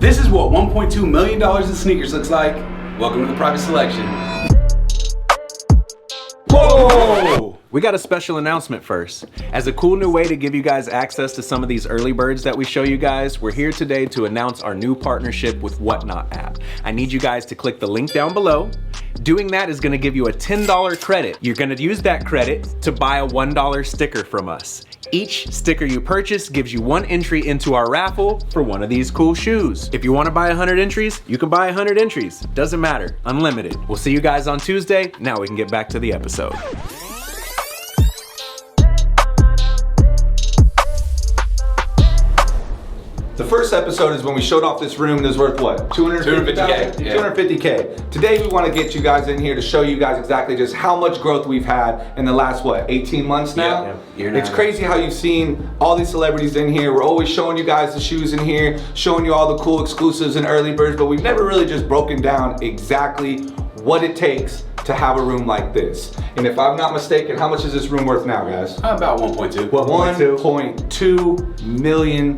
This is what $1.2 million in sneakers looks like. Welcome to the private selection. Whoa! We got a special announcement first. As a cool new way to give you guys access to some of these early birds that we show you guys, we're here today to announce our new partnership with Whatnot app. I need you guys to click the link down below. Doing that is gonna give you a $10 credit. You're gonna use that credit to buy a $1 sticker from us. Each sticker you purchase gives you 1 entry into our raffle for one of these cool shoes. If you wanna buy 100 entries, you can buy 100 entries. Doesn't matter, unlimited. We'll see you guys on Tuesday. Now we can get back to the episode. The first episode is when we showed off this room that's worth what? 250K. Yeah. 250K. Today we want to get you guys in here to show you guys exactly just how much growth we've had in the last, what, 18 months now? Yeah. It's crazy how you've seen all these celebrities in here. We're always showing you guys the shoes in here, showing you all the cool exclusives and early birds, but we've never really just broken down exactly what it takes to have a room like this. And if I'm not mistaken, how much is this room worth now, guys? About 1.2. $1.2 million.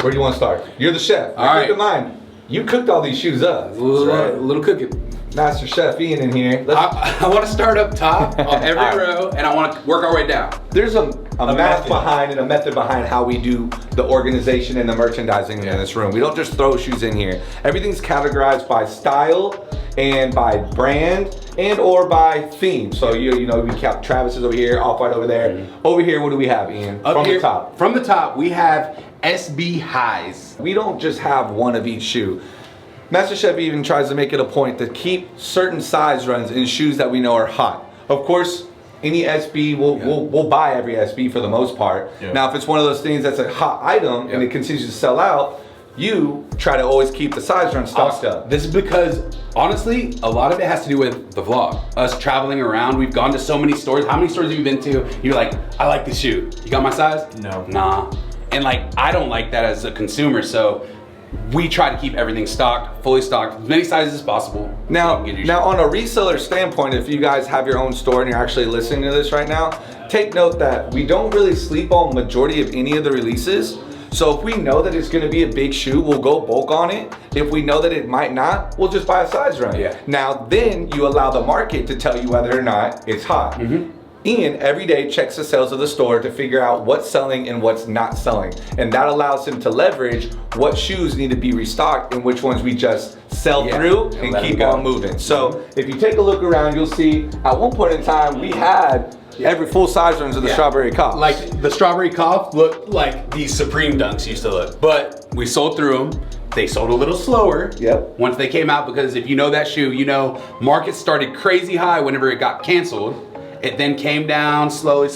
Where do you want to start? You're the chef. All right. Keep in mind, you cooked all these shoes up. A little cooking. Master Chef Ian in here. I want to start up top on every row, and I want to work our way down. There's a math behind and a method behind how we do the organization and the merchandising in this room. We don't just throw shoes in here. Everything's categorized by style and by brand and or by theme. So you know, we kept Travis's over here, Off-White over there. Mm-hmm. Over here, what do we have, Ian? Up here, the top. From the top, we have SB highs. We don't just have one of each shoe. Master Chef even tries to make it a point to keep certain size runs in shoes that we know are hot. Of course, any SB, we'll buy every SB for the most part. Yeah. Now, if it's one of those things that's a hot item and it continues to sell out, you try to always keep the size run stocked up. This is because, honestly, a lot of it has to do with the vlog. Us traveling around, we've gone to so many stores. How many stores have you been to? You're like, I like this shoe. You got my size? No. Nah. And like, I don't like that as a consumer, so we try to keep everything stocked, fully stocked, as many sizes as possible. Now on a reseller standpoint, if you guys have your own store and you're actually listening to this right now, take note that we don't really sleep on majority of any of the releases. So if we know that it's gonna be a big shoe, we'll go bulk on it. If we know that it might not, we'll just buy a size run. Yeah. Now then you allow the market to tell you whether or not it's hot. Mm-hmm. Ian every day checks the sales of the store to figure out what's selling and what's not selling. And that allows him to leverage what shoes need to be restocked and which ones we just sell through and keep on moving. So if you take a look around, you'll see at one point in time we had every full size runs of the strawberry cough. Like the strawberry cough looked like these Supreme Dunks used to look, but we sold through them. They sold a little slower once they came out, because if you know that shoe, you know market started crazy high whenever it got canceled. It then came down slowly.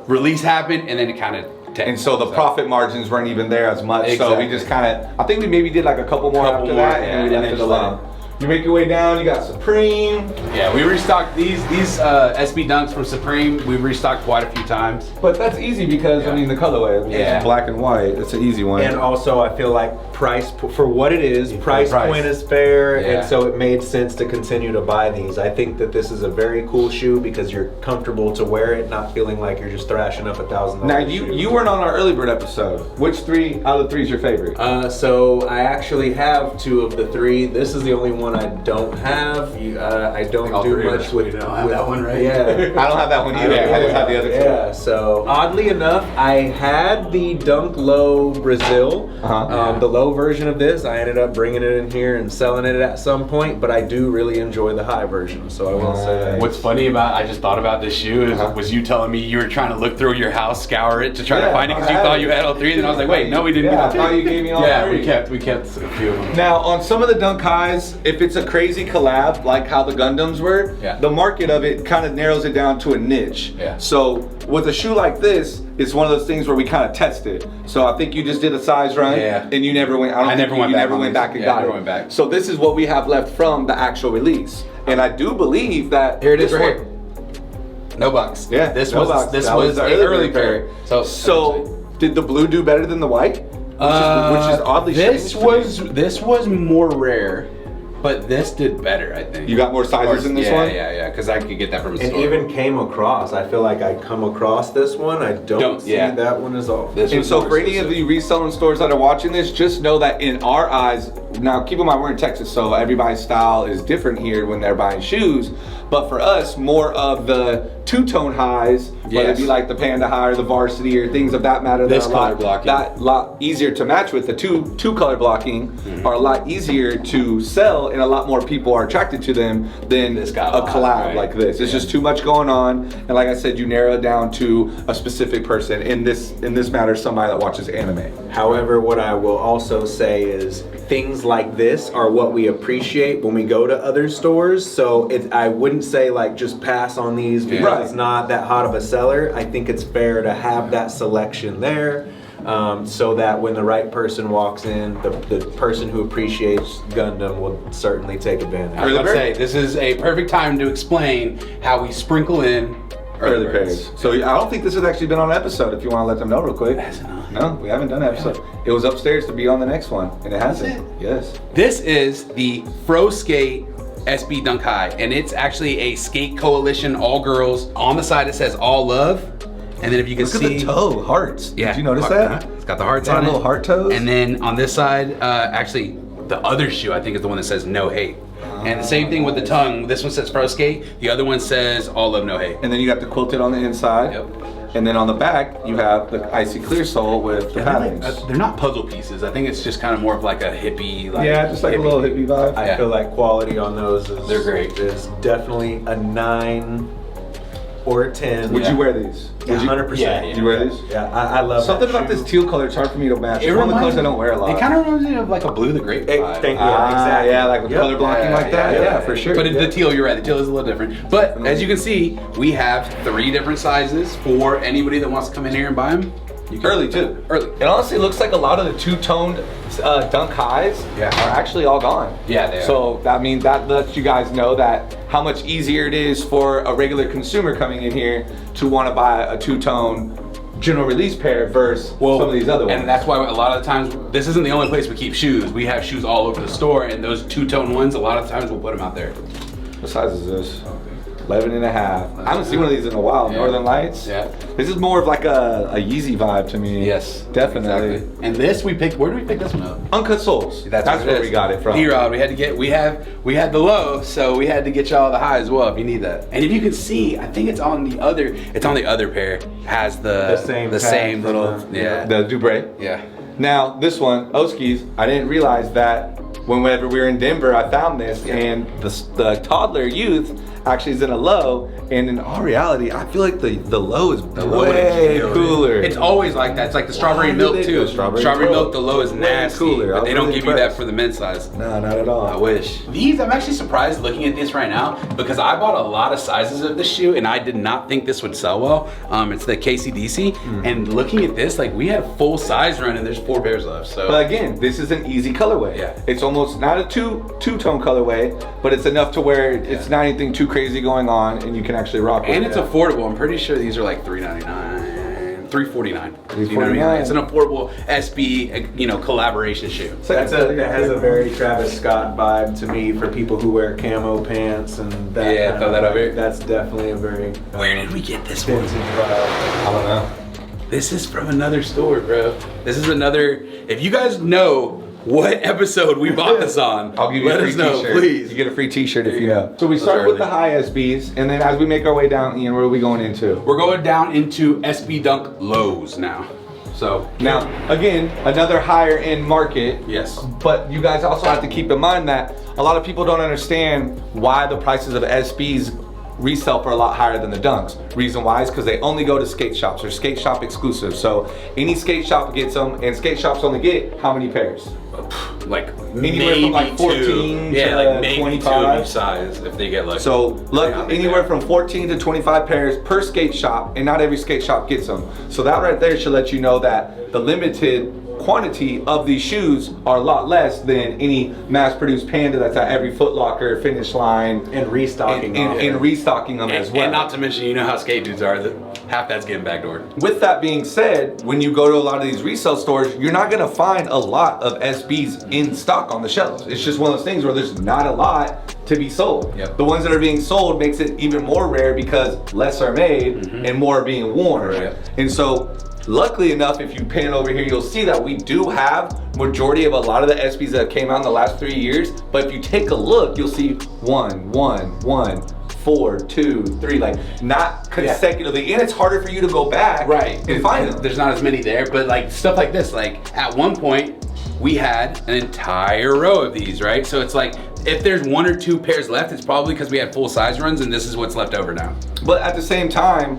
Release happened, and then it kind of and so the profit margins weren't even there as much. Exactly. So we just kind of, I think we maybe did like a couple more after that, and we left it alone. You make your way down, you got Supreme. Yeah, we restocked these SB Dunks from Supreme. We've restocked quite a few times. But that's easy because, I mean, the colorway, it's black and white. It's an easy one. And also, I feel like price, for what it is, price point is fair, and so it made sense to continue to buy these. I think that this is a very cool shoe because you're comfortable to wear it, not feeling like you're just thrashing up $1,000. Now, you weren't on our early bird episode. Which 3 out of the 3 is your favorite? So I actually have 2 of the 3. This is the only one I don't have. I don't do much with. You don't have that one, right? Yeah. I don't have that one either. I just have the other 2. Yeah. So oddly enough, I had the Dunk Low Brazil, the low version of this. I ended up bringing it in here and selling it at some point, but I do really enjoy the high version. So I will say that. What's funny about, I just thought about this shoe was you telling me you were trying to look through your house, scour it to try to find it because you thought you had all 3, and then I was like, wait, no, we didn't. I thought you gave me all 3. we kept a few of them. Now on some of the Dunk Highs, if it's a crazy collab like how the Gundams were, the market of it kind of narrows it down to a niche. So with a shoe like this, it's one of those things where we kind of test it. So I think you just did a size run and you never went. I never went back and got it. So this is what we have left from the actual release, and I do believe that here it is right here. No bucks. Yeah, this was the early pair. So did the blue do better than the white? Which is oddly strange. This was more rare. But this did better, I think. You got more sizes in this one? Yeah, because I could get that from a And store. even came across. I feel like I come across this one. I don't see that one as all. And so for any of the reselling stores that are watching this, just know that in our eyes, now keep in mind we're in Texas, so everybody's style is different here when they're buying shoes. But for us, more of the two-tone highs, whether it be like the Panda High or the Varsity or things of that matter, This that color are blocking. that lot easier to match with. The two color blocking are a lot easier to sell, and a lot more people are attracted to them than This a got a lot, collab right? like this. It's just too much going on, and like I said, you narrow it down to a specific person. In this matter, somebody that watches anime. However, what I will also say is things like this are what we appreciate when we go to other stores. So I wouldn't say like just pass on these because it's not that hot of a seller. I think it's fair to have that selection there. So that when the right person walks in, the person who appreciates Gundam will certainly take advantage. I was going to say, this is a perfect time to explain how we sprinkle in Early birds. So I don't think this has actually been on an episode. If you want to let them know real quick. No, we haven't done an episode. It was upstairs to be on the next one, and it hasn't. Yes. This is the Fro Skate SB Dunk High, and it's actually a skate coalition, all girls. On the side it says all love, and then if you can Look see, at the toe hearts. yeah, Did you notice that? It's got the hearts Got on it. little heart toes. And then on this side, actually, the other shoe I think is the one that says no hate. And the same thing with the tongue. This one says Fro Skate. The other one says all love, no hate. And then you got the quilted on the inside. Yep. And then on the back, you have the icy clear sole with the patterns. They're not puzzle pieces. I think it's just kind of more of like a hippie. Like Yeah, just like a little hippie vibe. I feel like quality on those is They're great. Is definitely a 9 or a 10. Would you wear these? Would you? 100%. Yeah, You wear these? Yeah, I love Something that about shoe. this teal color, it's hard for me to match. It It's one of the reminds colors I don't wear a lot. It kind of reminds me of like a Blue the Grape vibe. Exactly. Yeah, like with color blocking like that. Yeah, for sure. But the teal, you're right. The teal is a little different. But as you can see, we have 3 different sizes for anybody that wants to come in here and buy them. You can Early too. Early. It honestly looks like a lot of the two-toned dunk highs are actually all gone. Yeah, they are. So that means that lets you guys know that how much easier it is for a regular consumer coming in here to want to buy a two-tone general release pair versus some of these other ones. And that's why a lot of the times, this isn't the only place we keep shoes. We have shoes all over the store, and those two-tone ones, a lot of times we'll put them out there. What size is this? 11 and a half. I haven't seen one of these in a while. Yeah. Northern Lights. Yeah. This is more of like a Yeezy vibe to me. Yes, Definitely. exactly. And this we picked. Where did we pick this one up? Uncut soles. That's what it where is. we got it from. D-Rod, we had to get. We had the low, so we had to get y'all the high as well if you need that. And if you can see, I think it's on the other. It's on the other pair. Has the same little The Dubray. yeah. Now, this one, Oski's, I didn't realize that whenever we were in Denver, I found this, and the toddler youth actually is in a low, and in all reality, I feel like the low is way cooler. It's always like that. It's like the strawberry Why do milk they too. do strawberry milk, the low is Way nasty, cooler. but they I'm don't really give you that impressed. for the men's size. No, not at all. I wish. These, I'm actually surprised looking at this right now because I bought a lot of sizes of this shoe and I did not think this would sell well. It's the KCDC, and looking at this, like we had a full size run and there's 4 pairs left. So. But again, this is an easy colorway. Yeah. It's almost not a two-tone colorway, but it's enough to where it's not anything too crazy going on, and you can actually rock with it. And it's affordable. I'm pretty sure these are like $3.99, $3.49. You know what I mean? $3.49. It's an affordable SB, collaboration shoe. That has a very Travis Scott vibe to me for people who wear camo pants and that. Yeah, kind throw of that vibe. over here. That's definitely a very Where did we get this one? vintage vibe. I don't know. This is from another store, bro. This is another. If you guys know what episode we bought this on, I'll give you let a free us know, t-shirt. please. You get a free t-shirt if you go. know. So we Those start are with the early. high SBs, and then as we make our way down, Ian, where are we going into? We're going down into SB Dunk lows now. So Now, again, another higher end market. yes, But you guys also have to keep in mind that a lot of people don't understand why the prices of SBs resell for a lot higher than the dunks. Reason why is because they only go to skate shops. They're skate shop exclusive. So any skate shop gets them, and skate shops only get how many pairs? like Anywhere from like 14 2. Yeah, to like maybe 25. 2 of each size if they get like. So look, how big anywhere they from 14 to 25 pairs per skate shop, and not every skate shop gets them. So that right there should let you know that the limited quantity of these shoes are a lot less than any mass-produced Panda that's at every Foot Locker, Finish Line, And restocking and restocking them as well. And not to mention, you know how skate dudes are, that half that's getting backdoored. With that being said, when you go to a lot of these resale stores, you're not gonna find a lot of SBs in stock on the shelves. It's just one of those things where there's not a lot to be sold. Yep. The ones that are being sold makes it even more rare because less are made and more are being worn. Right. And so, luckily enough, if you pan over here, you'll see that we do have majority of a lot of the SBs that came out in the last 3 years. But if you take a look, you'll see 1, 1, 1, 4, 2, 3, like not consecutively. And it's harder for you to go back and find them. There's not as many there, but like stuff like this, like at one point we had an entire row of these, right? So it's like, if there's 1 or 2 pairs left, it's probably because we had full size runs and this is what's left over now. But at the same time,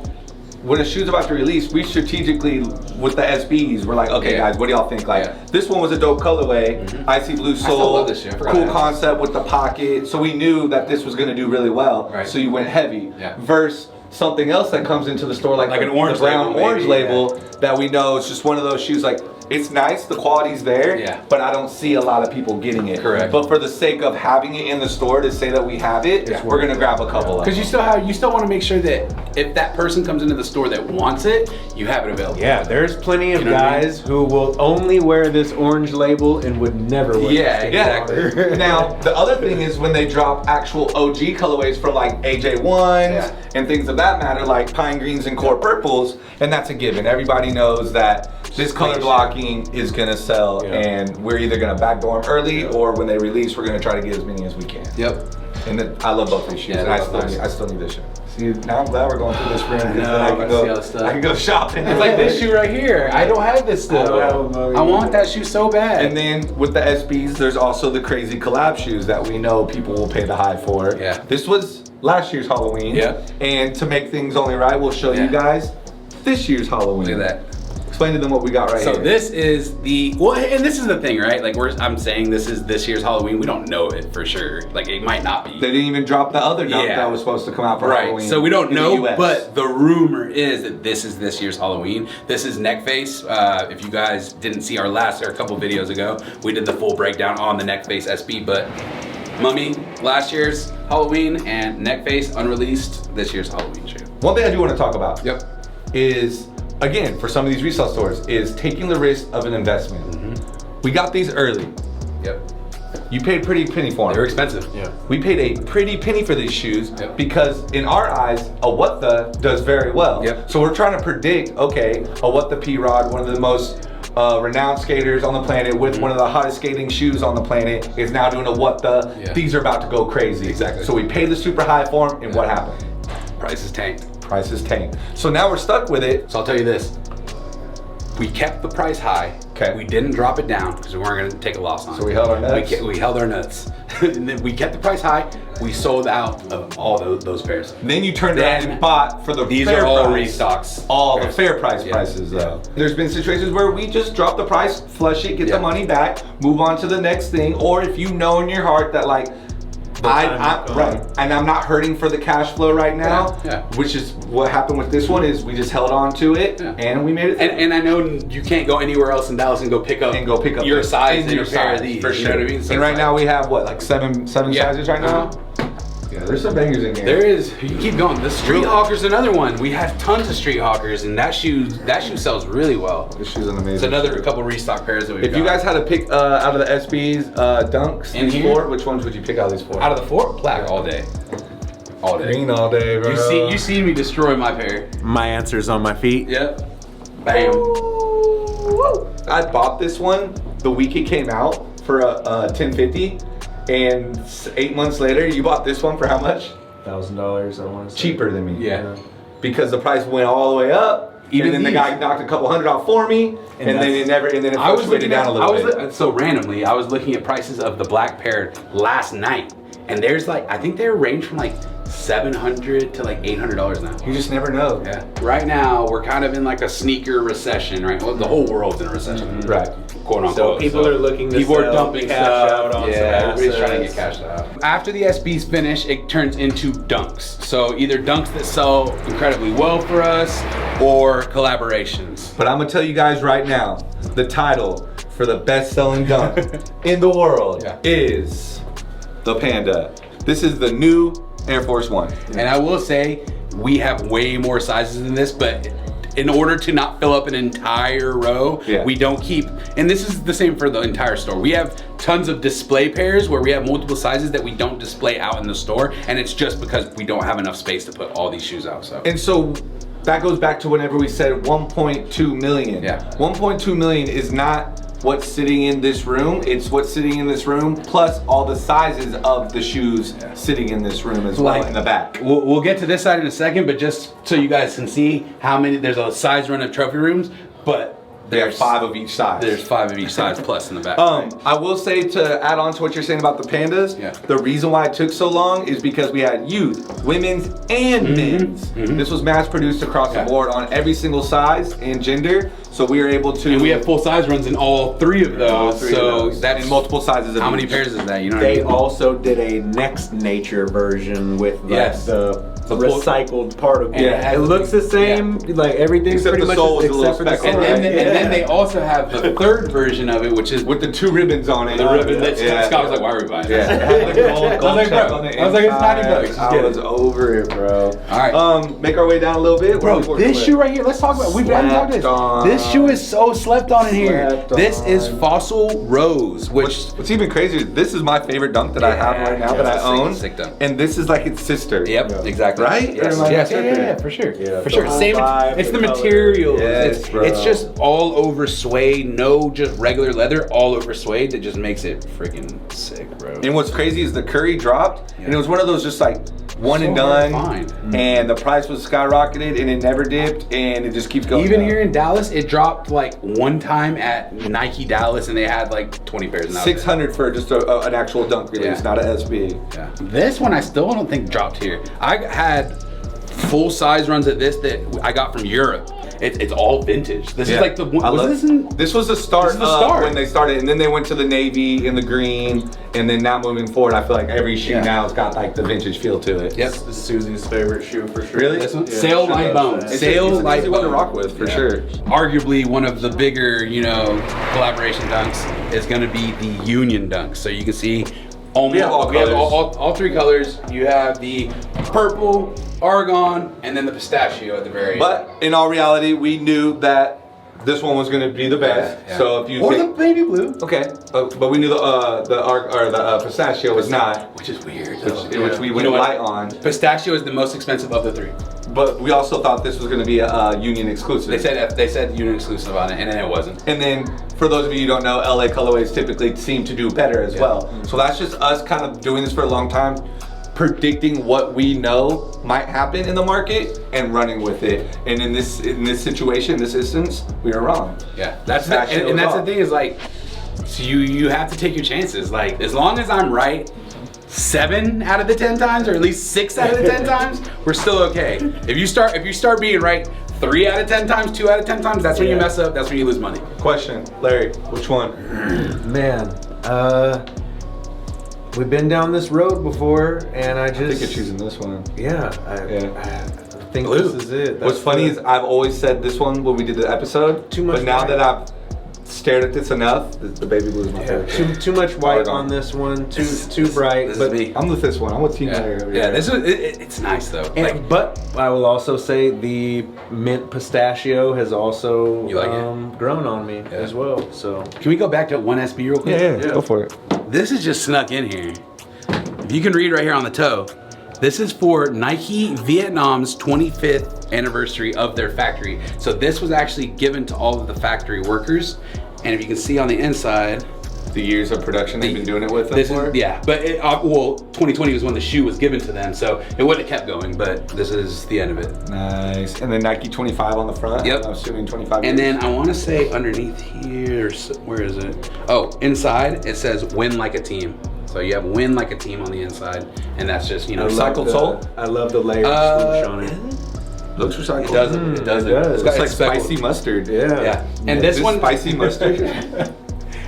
when a shoe's about to release, we strategically, with the SBs, we're like, okay guys, what do y'all think? Like, this one was a dope colorway, icy blue sole, cool concept with the pocket. So we knew that this was gonna do really well. So you went heavy. Versus something else that comes into the store like an orange brown label, orange label that we know it's just one of those shoes like, it's nice, the quality's there, but I don't see a lot of people getting it. Correct. But for the sake of having it in the store to say that we have it, we're gonna grab a couple of them. Because you still want to make sure that if that person comes into the store that wants it, you have it available. Yeah, there's plenty of guys who will only wear this orange label and would never wear it. Exactly. Now, the other thing is when they drop actual OG colorways from like AJ1s and things of that matter, like pine greens and core purples, and that's a given. Everybody knows that this color blocking is gonna sell, and we're either gonna backdoor them early, or when they release, we're gonna try to get as many as we can. And then, I love both these shoes, and I still need this shoe. See, now I'm glad we're going through this spring because then I can go shopping. It's like this shoe right here. I don't have this still. I want that shoe so bad. And then with the SBs, there's also the crazy collab shoes that we know people will pay the high for. This was last year's Halloween. And to make things only right, we'll show you guys this year's Halloween. Look at that. Explain to them what we got right here. So this is the, well, and this is the thing, right? Like I'm saying this is this year's Halloween. We don't know it for sure. Like it might not be. They didn't even drop the other dunk that was supposed to come out for Halloween. So we don't know, but the rumor is that this is this year's Halloween. This is neck face. If you guys didn't see our couple videos ago, we did the full breakdown on the neck face SB, but Mummy, last year's Halloween, and neck face unreleased, this year's Halloween shoe. One thing I do want to talk about is, again, for some of these resale stores, is taking the risk of an investment. We got these early. You paid pretty penny for them. They were expensive. We paid a pretty penny for these shoes because in our eyes, a what the does very well. So we're trying to predict, okay, a what the P-Rod, one of the most renowned skaters on the planet with one of the hottest skating shoes on the planet, is now doing a what the. These are about to go crazy. So we paid the super high for them, and what happened? Prices tanked. Prices tanked. So now we're stuck with it. So I'll tell you this. We kept the price high. We didn't drop it down because we weren't going to take a loss on it. So we held our nuts. We held our nuts. And then we kept the price high. We sold out of all those pairs. Then you turned around and bought for the these fair are all price. restocks. All the fair price prices though. There's been situations where we just drop the price, flush it, get the money back, move on to the next thing. Or if you know in your heart that like, and I'm not hurting for the cash flow right now, which is what happened with this one, is we just held on to it and we made it. And I know you can't go anywhere else in Dallas and go pick up your size and your pair of these. For sure. You know what I mean? So and right now we have what, like seven sizes right now? Yeah, there's some bangers in here. There is. You keep going. The Street Hawker's another one. We have tons of Street Hawkers, and that shoe sells really well. This shoe's an amazing. It's another couple restock pairs that we've got. If you guys had to pick out of the SBs, dunks, in these four, which ones would you pick out of these four? Out of the four, black all day. All day. Green all day, bro. You seen me destroy my pair. My answer's on my feet. Bam. Woo. I bought this one the week it came out for a $10.50. And 8 months later, you bought this one for how much? $1,000, I want to say. Cheaper than me. Because the price went all the way up. Even then the guy knocked a couple $100 off for me. And then it fluctuated down a little bit. So randomly, I was looking at prices of the black pair last night. And there's like, I think they range from like $700 to like $800 now. You just never know. Right now, we're kind of in like a sneaker recession, right? Well, the whole world's in a recession. Right. Quote unquote. So people are looking to people are dumping cash out on some everybody's assets. trying to get cashed out. After the SBs finish, it turns into dunks. So either dunks that sell incredibly well for us or collaborations. But I'm gonna tell you guys right now, the title, for the best-selling dunk in the world is the Panda. This is the new Air Force One. And I will say, we have way more sizes than this, but in order to not fill up an entire row, we don't keep, and this is the same for the entire store. We have tons of display pairs where we have multiple sizes that we don't display out in the store, and it's just because we don't have enough space to put all these shoes out. So. And so that goes back to whenever we said 1.2 million. 1.2 million is not what's sitting in this room, it's what's sitting in this room plus all the sizes of the shoes sitting in this room as well in the back. We'll get to this side in a second, but just so you guys can see how many, there's a size run of trophy rooms, but there's 5 of each size. There's 5 of each size plus in the back. I will say, to add on to what you're saying about the Pandas, the reason why it took so long is because we had youth, women's, and men's. This was mass produced across the board on every single size and gender. So we were able to. And we have full size runs in all 3 of those. So that's in multiple sizes of how many each. pairs is that? You know what They I mean? also did a Next Nature version with the recycled particle. It looks the same, like everything's Except pretty the much sole is a except little for the speckled. sole. And then they also have the 3rd version of it, which is with the 2 ribbons on it. the ribbon that Scott was like, why are we buying that? It had the gold check on the I was like, it's $90. inside. Just I get was it. over it, bro. All right. Make our way down a little bit. Bro, this shoe right here, let's talk about, we haven't talked about this. This shoe is so slept on in here. This is Fossil Rose, which... What's even crazier, this is my favorite dunk that I have right now that I own. Sick dunk. And this is like its sister. Yep, exactly. Right? Yes, yeah, for sure. For sure. Same, it's the material. Yes, bro. It's just all over suede, no just regular leather, all over suede that just makes it freaking sick, bro. And what's crazy is the Curry dropped, and it was one of those just like one and done, and the price was skyrocketed, and it never dipped, and it just keeps going. Even here in Dallas, it dropped like one time at Nike Dallas, and they had like 20 pairs. $600 for just an actual dunk release, not a SB. Yeah. This one I still don't think dropped here. I had full size runs at this that I got from Europe. It's all vintage. This is like the one. This was the start of when they started, and then they went to the navy and the green, and then now moving forward, I feel like every shoe now has got like the vintage feel to it. Yep, This is Susie's favorite shoe for sure. Really? This one? Sail Light Bone. Sail Light Bone. One to rock with for sure. Arguably one of the bigger, collaboration dunks is going to be the Union dunk. So you can see we have all 3 colors. You have the purple, argon, and then the pistachio at the very end. But in all reality, we knew that this one was going to be the best. So if you the baby blue. Okay, but we knew the pistachio was not, which is weird. Which we went light on. Pistachio is the most expensive of the 3. But we also thought this was going to be a Union exclusive. They said Union exclusive on it, and then it wasn't. And then for those of you who don't know, LA colorways typically seem to do better as well. So that's just us kind of doing this for a long time, predicting what we know might happen in the market and running with it. And in this situation, this instance, we were wrong. Yeah, that's the thing is like, so you have to take your chances. Like, as long as I'm right 7 out of the 10 times, or at least 6 out of the 10 times, we're still okay. If you start being right 3 out of 10 times, 2 out of 10 times, that's when you mess up. That's when you lose money. Question, Larry, which one? Man, we've been down this road before, and I think you're choosing this one. Yeah, I think this is it. What's funny is I've always said this one when we did the episode, but now that I've stared at this enough, the baby blue is my favorite. Too much white on this one, too bright. But I'm with this one. I'm with Team Larry over here. This is it's nice though. But I will also say the mint pistachio has also grown on me as well. So can we go back to one SB real quick? Yeah, go for it. This is just snuck in here. If you can read right here on the toe, this is for Nike Vietnam's 25th anniversary of their factory. So this was actually given to all of the factory workers. And if you can see on the inside, the years of production they've been doing it with them for? Yeah, but 2020 was when the shoe was given to them, so it would have kept going, but this is the end of it. Nice. And then Nike 25 on the front. Yep. I'm assuming 25 And years. then I want to say underneath here, where is it? Oh, inside it says win like a team. So you have win like a team on the inside, and that's just, recycled sole? I love the layer swoosh on it. Looks recycled. It doesn't. It doesn't. It does. It's like spicy mustard. Yeah. And this one, spicy mustard.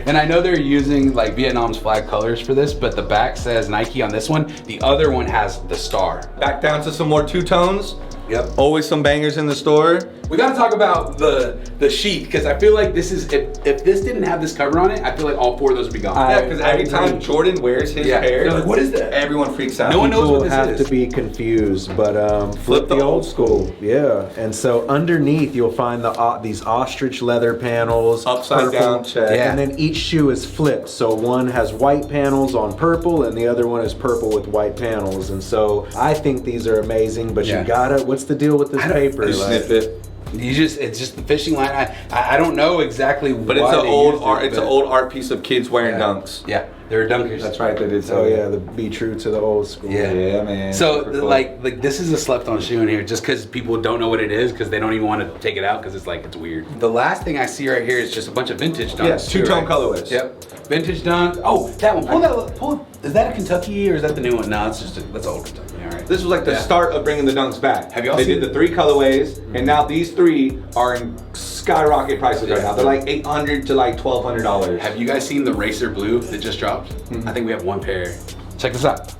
And I know they're using like Vietnam's flag colors for this, but the back says Nike on this one. The other one has the star. Back down to some more two-tones. Yep. Always some bangers in the store. We gotta talk about the sheath, because I feel like this is, if this didn't have this cover on it, I feel like all 4 of those would be gone. Yeah, because every time Jordan wears his pair, they're like, what is that? Everyone freaks out. No one knows what this have is. to be confused, but flip the old school. Yeah, and so underneath you'll find these ostrich leather panels, Upside down check. Yeah. and then each shoe is flipped. So one has white panels on purple, and the other one is purple with white panels. And so I think these are amazing. But you gotta, what's the deal with this paper? Just snip it. It's just the fishing line. I don't know exactly, but it's an old art. It's an old art piece of kids wearing dunks. Yeah, they're dunkers. That's right. They did. So be true to the old school. Yeah, man. So like this is a slept-on shoe in here, just because people don't know what it is, because they don't even want to take it out, because it's weird. The last thing I see right here is just a bunch of vintage dunks. Yes, two-tone colorways. Yep, vintage dunk. Oh, that one. Pull. Is that a Kentucky or is that the new one? No, it's just that's old Kentucky. All right. This was like the start of bringing the dunks back. Have y'all They seen did the 3 colorways, and now these 3 are in skyrocket prices right now. They're like $800 to like $1,200. Have you guys seen the Racer Blue that just dropped? I think we have 1 pair. Check this out.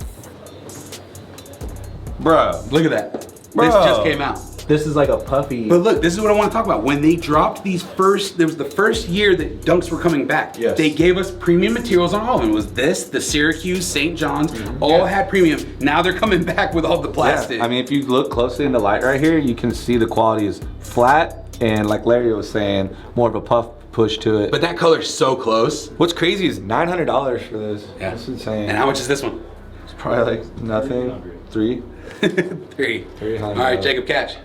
Bruh. Look at that. Bro. This just came out. This is like a puffy. But look, this is what I want to talk about. When they dropped these there was the first year that dunks were coming back. Yes. They gave us premium materials on all of them. It was this, the Syracuse, St. John's, all had premium. Now they're coming back with all the plastic. Yeah. I mean, if you look closely in the light right here, you can see the quality is flat, and like Larry was saying, more of a puff push to it. But that color's so close. What's crazy is $900 for this. Yeah. That's insane. And how much is this one? It's probably like nothing. 3. 3. 300. All right, Jacob, catch.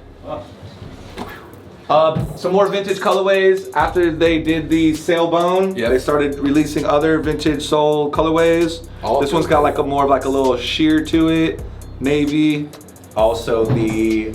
Some more vintage colorways. After they did the sailbone, they started releasing other vintage sole colorways. This one's got like more of like a little sheer to it. Navy. Also, they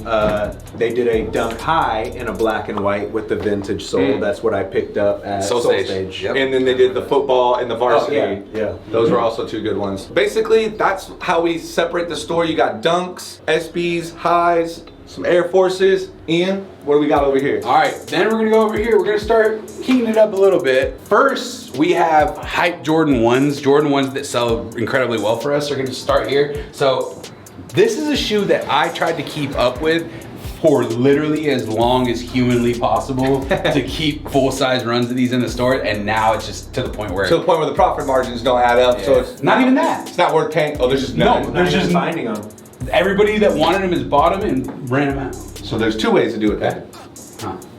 did a dunk high in a black and white with the vintage sole. That's what I picked up at Soul Stage. Yep. And then they did the football and the varsity. Oh, yeah. Those were also 2 good ones. Basically, that's how we separate the store. You got dunks, SBs, highs, some Air Forces. Ian, what do we got over here? All right, then we're gonna go over here. We're gonna start heating it up a little bit. First, we have hype Jordan 1s. Jordan 1s that sell incredibly well for us. We're gonna start here. So this is a shoe that I tried to keep up with for literally as long as humanly possible to keep full-size runs of these in the store, and now it's just to the point where the profit margins don't add up, so it's not even that. It's not worth paying. Oh, there's just none. There's just finding them. Everybody that wanted them has bought them and ran them out. So there's 2 ways to do it then.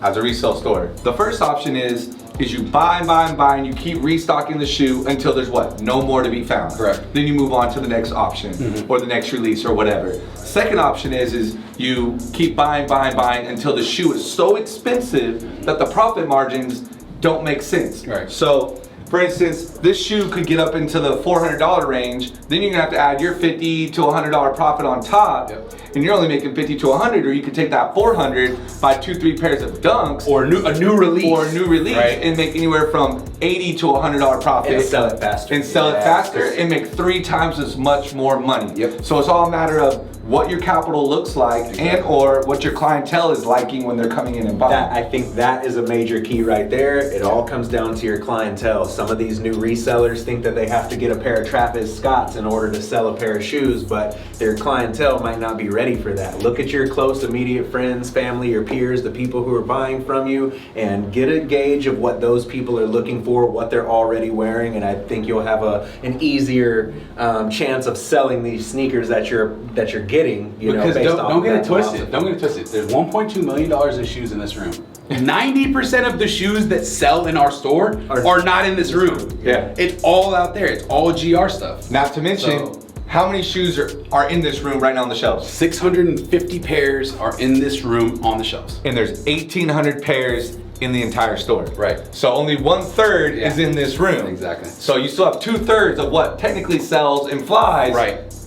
As a resale store. The first option is you buy and you keep restocking the shoe until there's what? No more to be found. Correct. Then you move on to the next option or the next release or whatever. Second option is you keep buying until the shoe is so expensive that the profit margins don't make sense. Right. So for instance, this shoe could get up into the $400 range. Then you're gonna have to add your $50 to $100 profit on top, and you're only making 50 to 100. Or you could take that 400, buy 2-3 pairs of dunks, or a new release, right, and make anywhere from $80 to $100 profit, and sell it faster, and make 3 times as much more money. So it's all a matter of what your capital looks like and or what your clientele is liking when they're coming in and buying. I think that is a major key right there. It all comes down to your clientele. Some of these new resellers think that they have to get a pair of Travis Scotts in order to sell a pair of shoes, but their clientele might not be ready for that. Look at your close immediate friends, family, your peers, the people who are buying from you, and get a gauge of what those people are looking for, what they're already wearing, and I think you'll have an easier chance of selling these sneakers that you're getting, because based off don't get it philosophy. twisted. Don't get it twisted. There's $1.2 million in shoes in this room. 90% of the shoes that sell in our store are not in this room. Yeah. It's all out there. It's all GR stuff. Not to mention, how many shoes are in this room right now on the shelves? 650 pairs are in this room on the shelves. And there's 1,800 pairs in the entire store. Right. So only 1/3 is in this room. Exactly. So you still have 2/3 of what technically sells and flies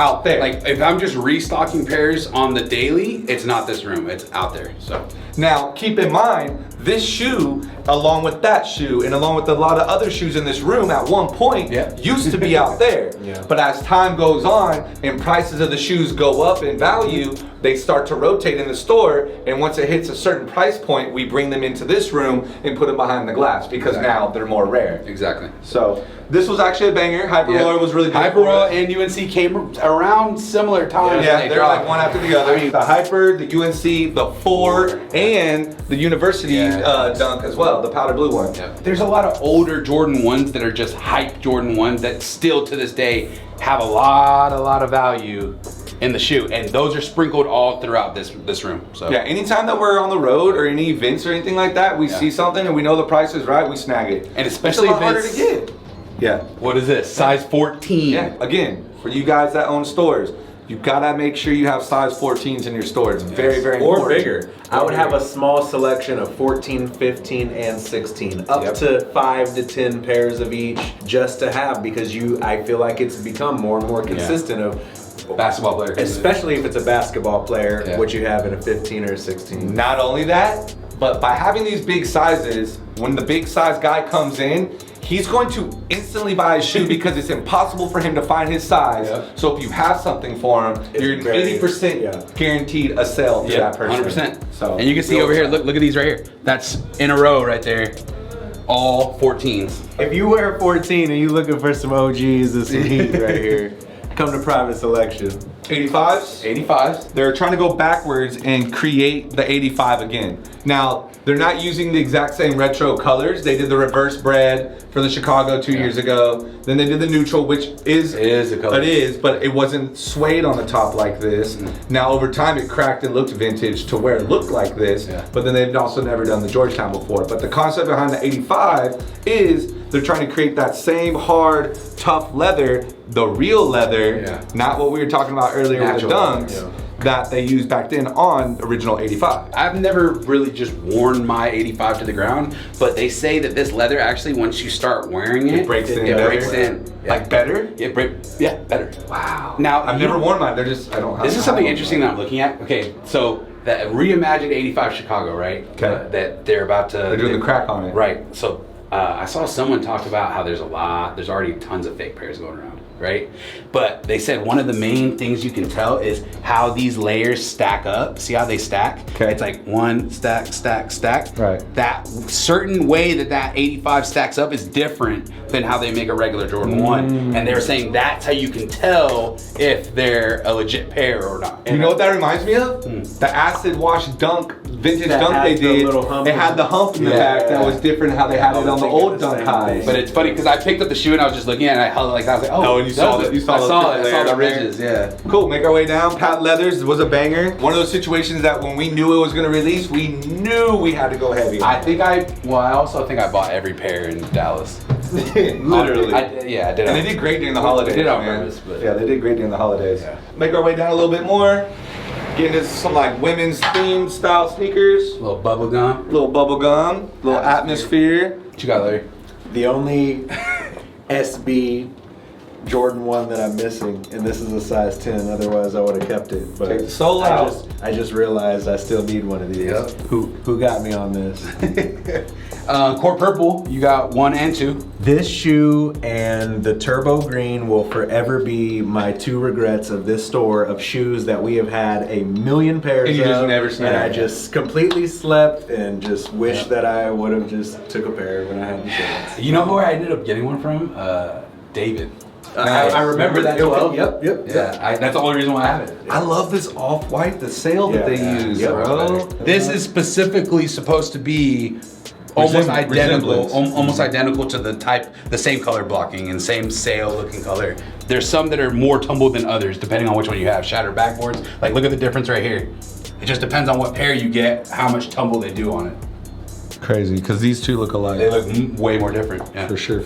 out there. Like if I'm just restocking pairs on the daily, it's not this room, it's out there. So now keep in mind, this shoe, along with that shoe, and along with a lot of other shoes in this room at one point, used to be out there. But as time goes on and prices of the shoes go up in value, they start to rotate in the store, and once it hits a certain price point, we bring them into this room and put them behind the glass because now they're more rare. Exactly. So This was actually a banger. Hyperroller was really good. Hyperroller and UNC came around similar times. Yeah, they're like one after the other. The Hyper, the UNC, the 4, and the University dunk as well, the powder blue one. Yeah. There's a lot of older Jordan 1s that are just hype Jordan 1s that still to this day have a lot of value in the shoe, and those are sprinkled all throughout this room. So yeah, anytime that we're on the road or any events or anything like that, we see something and we know the price is right, we snag it. And especially it's a lot harder to get. Yeah. What is this? Size 14. Yeah. Again, for you guys that own stores, you gotta make sure you have size 14s in your store. It's very, very important. Or bigger. I would have a small selection of 14, 15, and 16. Up to 5 to 10 pairs of each just to have, because I feel like it's become more and more consistent of basketball player. Especially if it's a basketball player, what you have in a 15 or a 16. Not only that, but by having these big sizes, when the big size guy comes in, he's going to instantly buy a shoe because it's impossible for him to find his size. So if you have something for him, you're 80% guaranteed a sale to that person. 100%. So, and you can see over here, look at these right here. That's in a row right there. All 14s. If you wear 14 and you're looking for some OGs and some heat right here, come to Private Selection. 85s? 85s. They're trying to go backwards and create the 85 again. Now, they're not using the exact same retro colors. They did the reverse bread for the Chicago 2 years ago. Then they did the neutral, which is a color. It is, but it wasn't suede on the top like this. Now, over time, it cracked and looked vintage to where it looked like this. But then they've also never done the Georgetown before. But the concept behind the 85 is they're trying to create that same hard, tough leather, the real leather, not what we were talking about earlier with the dunks, that they used back then on original 85. I've never really just worn my 85 to the ground, but they say that this leather actually, once you start wearing it, it breaks in. It breaks in. Like better? Better. Wow. Now, I've never worn mine. They're just, I don't have. This is something interesting that I'm looking at. Okay, so that reimagined 85 Chicago, right? Okay. That they're about to. They're doing the crack on it. Right. So I saw someone talk about how there's already tons of fake pairs going around, right? But they said one of the main things you can tell is how these layers stack up. See how they stack? Okay. It's like one stack, stack, stack. Right. That certain way that 85 stacks up is different than how they make a regular Jordan 1. And they were saying that's how you can tell if they're a legit pair or not. You know what that reminds me of? The acid wash dunk, vintage dunk they did. They had the hump in the back that was different how they had it on the old dunk highs. But it's funny because I picked up the shoe and I was just looking at it and I held it like that. I was like, oh, and you saw it. I saw the ridges, Cool, make our way down. Pat Leathers was a banger. One of those situations that when we knew it was gonna release, we knew we had to go heavy. I also think I bought every pair in Dallas. Literally. I did. And they did great during the holidays. They did on man. purpose, but yeah, they did great during the holidays. Make our way down a little bit more. Getting into some like women's themed style sneakers. A little bubble gum. Little bubble gum. Little atmosphere. What you got, Larry? The only SB Jordan 1 that I'm missing, and this is a size 10, otherwise I would have kept it. But it's so loud. I just realized I still need one of these. Yep. Who got me on this? Core Purple, you got 1 and 2. This shoe and the Turbo Green will forever be my 2 regrets of this store of shoes that we have had a million pairs and you of. Just never snagged. And I just completely slept and just wish that I would have just took a pair when I had the chance. You know who I ended up getting one from? David. I remember that 12. Yep. Yeah, that's the only reason why I have it. I love this off-white, the sail that they use, bro. This is specifically supposed to be almost identical to the same color blocking and same sail looking color. There's some that are more tumbled than others depending on which one you have. Shattered backboards, like look at the difference right here. It just depends on what pair you get, how much tumble they do on it. Crazy, because these two look alike. They look way more different. Yeah. For sure.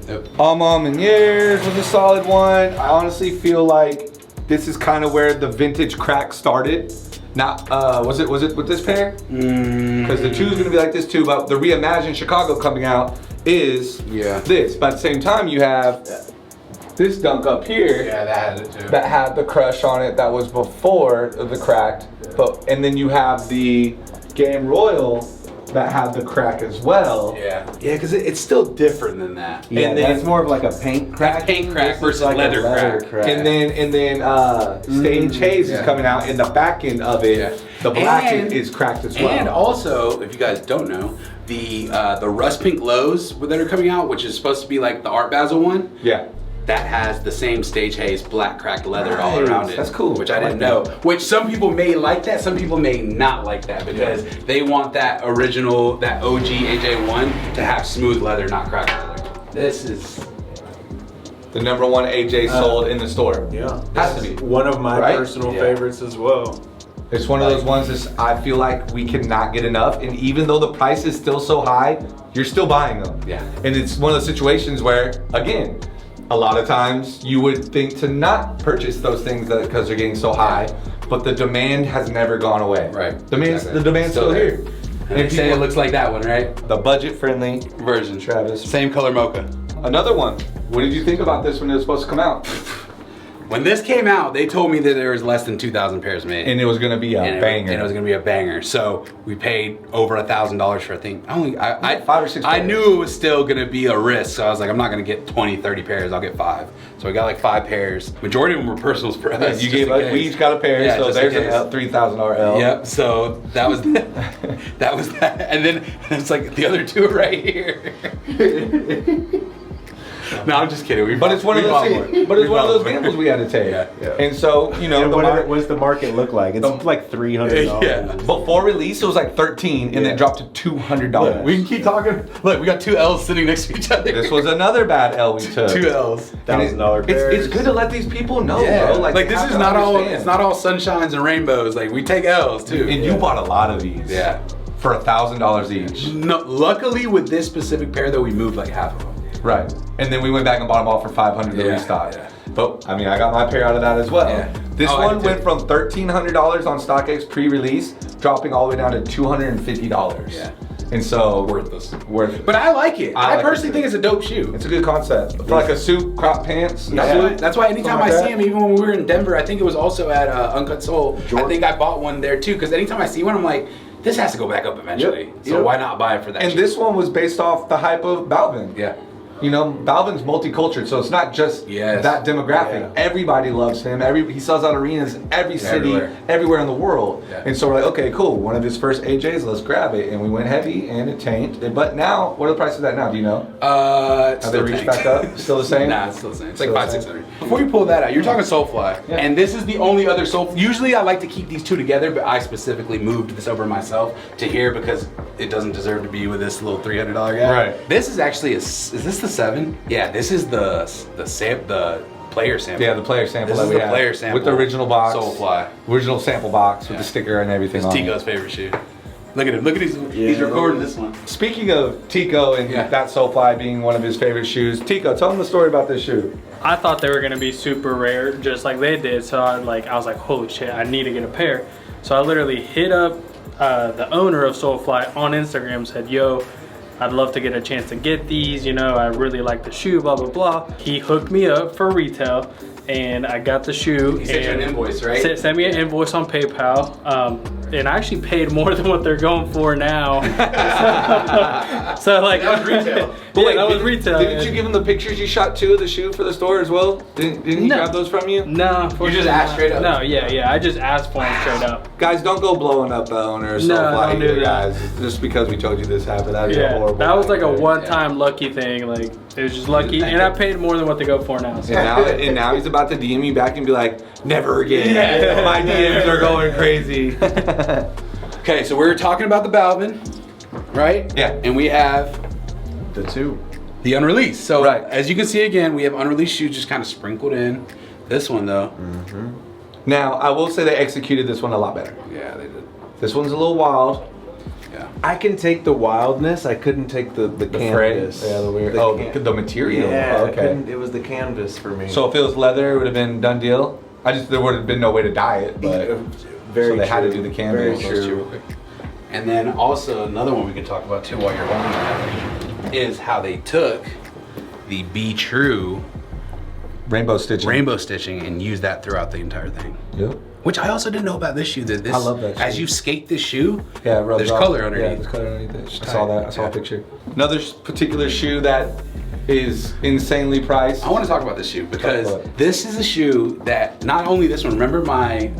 Yep. And Years was a solid one. I honestly feel like this is kind of where the vintage crack started. Not, was it with this pair? Because the 2 is gonna be like this too, but the reimagined Chicago coming out is this. But at the same time, you have this dunk up here. Yeah, that had it too. That had the crush on it that was before the cracked. And then you have the Game Royal that had the crack as well. Yeah, because it's still different than that. Yeah, and then it's more of like a paint crack. Paint crack versus like leather crack. And then Stage HECZ is coming out in the back end of it. The black is cracked as well. And also, if you guys don't know, the rust pink lows that are coming out, which is supposed to be like the Art Basel one. Yeah. That has the same Stage Haze black cracked leather all around it. That's cool. Which I didn't know. Which some people may like that, some people may not like that because they want that original, that OG AJ1 to have smooth leather, not cracked leather. This is the #1 AJ sold in the store. Yeah. Has to be. One of my personal favorites as well. It's one of those ones that I feel like we cannot get enough, and even though the price is still so high, you're still buying them. Yeah. And it's one of those situations where, again, a lot of times you would think to not purchase those things because they're getting so high, but the demand has never gone away. Right. The demand's still here. And if say it looks like that one, right? The budget-friendly version. Travis. Same color mocha. Another one. What did you think about this when it was supposed to come out? When this came out, they told me that there was less than 2,000 pairs made. And it was gonna be a banger. And it was gonna be a banger. So we paid over $1,000 for a thing. I 5 or 6 I pairs. knew it was still gonna be a risk. So I was like, I'm not gonna get 20, 30 pairs. I'll get 5. So I got like 5 pairs. Majority of them were personals for us. You gave us, we each got a pair, so there's a $3,000 L. Yep, so that was that was that. And then it's like the other 2 are right here. No, I'm just kidding. But it's one of those gambles we had to take. Yeah. And so, you know, what's the market look like? It's like $300. Yeah. Before release, it was like 13, and then dropped to $200. We can keep talking. Look, we got 2 L's sitting next to each other. This was another bad L we took. 2 L's. $1,000 pairs. It's good to let these people know, bro. Like this is not all. It's not all sunshines and rainbows. Like we take L's too. And you bought a lot of these. Yeah. For $1,000 each. No, luckily with this specific pair though, we moved like half of them. Right. And then we went back and bought them all for $500 to restock. Yeah. But I mean, I got my pair out of that as well. Yeah. This one went from $1,300 on StockX pre-release, dropping all the way down to $250. Yeah. And so Worthless. But I like it. I like personally it think it's a dope shoe. it's a good concept. For like a suit, crop pants. That's why anytime I see him, even when we were in Denver, I think it was also at Uncut Soul. I think I bought one there too, because anytime I see one, I'm like, this has to go back up eventually. So why not buy it for that? And cheap? this one was based off the hype of Balvin. Yeah. You know, Balvin's multicultural, so it's not just that demographic. Yeah. Everybody loves him. He sells out arenas every city, everywhere in the world. Yeah. And so we're like, okay, cool. One of his first AJs, let's grab it. And we went heavy, and it tanked. But now, what are the prices at now? Do you know? Have they reached back up? Still the same? Nah, it's still the same. It's like 500-600. Before you pull that out, you're talking Soulfly, and this is the only other Soul. Usually, I like to keep these 2 together, but I specifically moved this over myself to here because it doesn't deserve to be with this little $300 guy. Right. This is actually is this the 7? Yeah. This is the player sample. Yeah, the player sample. This that is we the have player sample with the original box. Soulfly. Original sample box with the sticker and everything. It's on Tico's favorite shoe. Look at him. Look at he's recording this one. Speaking of Tico and that Soulfly being one of his favorite shoes, Tico, tell him the story about this shoe. I thought they were gonna be super rare, just like they did. So I was like, holy shit, I need to get a pair. So I literally hit up the owner of Soulfly on Instagram, said, yo, I'd love to get a chance to get these, you know, I really like the shoe, blah, blah, blah. He hooked me up for retail and I got the shoe. He sent you an invoice, right? Sent me an invoice on PayPal. And I actually paid more than what they're going for now. So like, that was retail. That was retail. Didn't you give him the pictures you shot too of the shoe for the store as well? Didn't he grab those from you? No. You just asked straight up? No, yeah. I just asked for them straight up. Guys, don't go blowing up the owner of Soulfly don't do either, that. guys. Just because we told you this happened, that'd be a horrible. That was like a idea. one-time lucky thing. Like, it was just lucky. And I paid more than what they go for now. So. And now he's about to DM me back and be like, never again. My DMs are going crazy. Okay, so we were talking about the Balvin, right? Yeah. And we have The 2. the unreleased. So as you can see again, we have unreleased shoes just kind of sprinkled in. This one though. Now, I will say they executed this one a lot better. Yeah, they did. This one's a little wild. Yeah. I can take the wildness. I couldn't take the canvas. Yeah, the weird. The material. Yeah, Oh, okay. It was the canvas for me. So if it was leather, it would have been done deal. There would have been no way to dye it, but very so they had to true. do the canvas. Very true. Real quick. And then also another one we can talk about too while you're holding that is how they took the Be True Rainbow stitching and used that throughout the entire thing. Yep. Which I also didn't know about this shoe. That this, I love that shoe. As you skate this shoe, Yeah, it rubs there's off. color underneath. Yeah, there's color underneath it. It's I saw tight. that. I saw Yeah. a picture. Another particular shoe that is insanely priced. I want to talk about this shoe because this is a shoe that not only this one. Remember my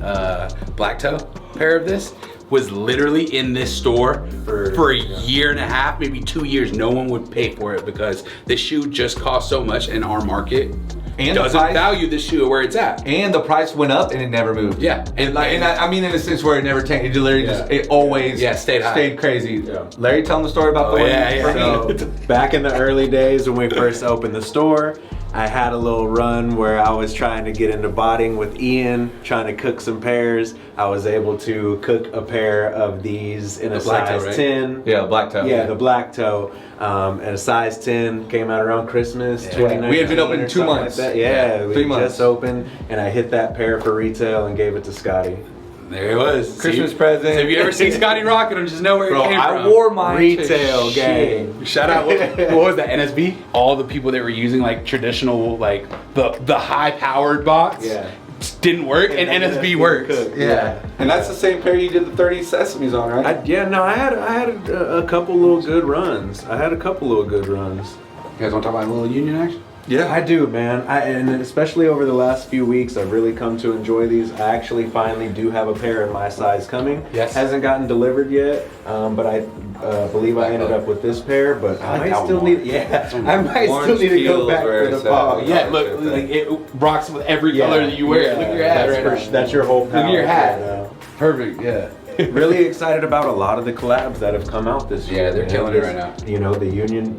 black toe pair of this? was literally in this store for a year and a half, maybe 2 years. No one would pay for it because this shoe just costs so much in our market. And doesn't value this shoe where it's at. And the price went up and it never moved. Yeah. And I mean in a sense where it never changed. It literally it always stayed crazy. Yeah. Larry, tell them the story about the one. So back in the early days when we first opened the store, I had a little run where I was trying to get into bodying with Ian, trying to cook some pairs. I was able to cook a pair of these in a size 10. Yeah, black toe. Yeah, the black toe. And a size 10 came out around Christmas 2019. We had been open 2 months. Like we 3 months. just opened, and I hit that pair for retail and gave it to Scotty. There it was. Christmas present. So if you ever see Scotty rocking them, just know where it came from. I wore mine retail gang. Shout out, what was that, NSB? All the people that were using like traditional, like the high-powered box didn't work, and NSB works. Yeah. And that's the same pair you did the 30 Sesames on, right? I had a couple little good runs. You guys want to talk about a little union action? Yeah, I do, man. And especially over the last few weeks, I've really come to enjoy these. I actually finally do have a pair in my size coming. Yes. Hasn't gotten delivered yet, but I believe I ended up with this pair. But I might still need to go back to the pog. Yeah, look, like it rocks with every color that you wear. Look at your hat. That's your whole palette. Look at your hat. Perfect, yeah. Really excited about a lot of the collabs that have come out this year. Yeah, they're killing it right now. You know, the union,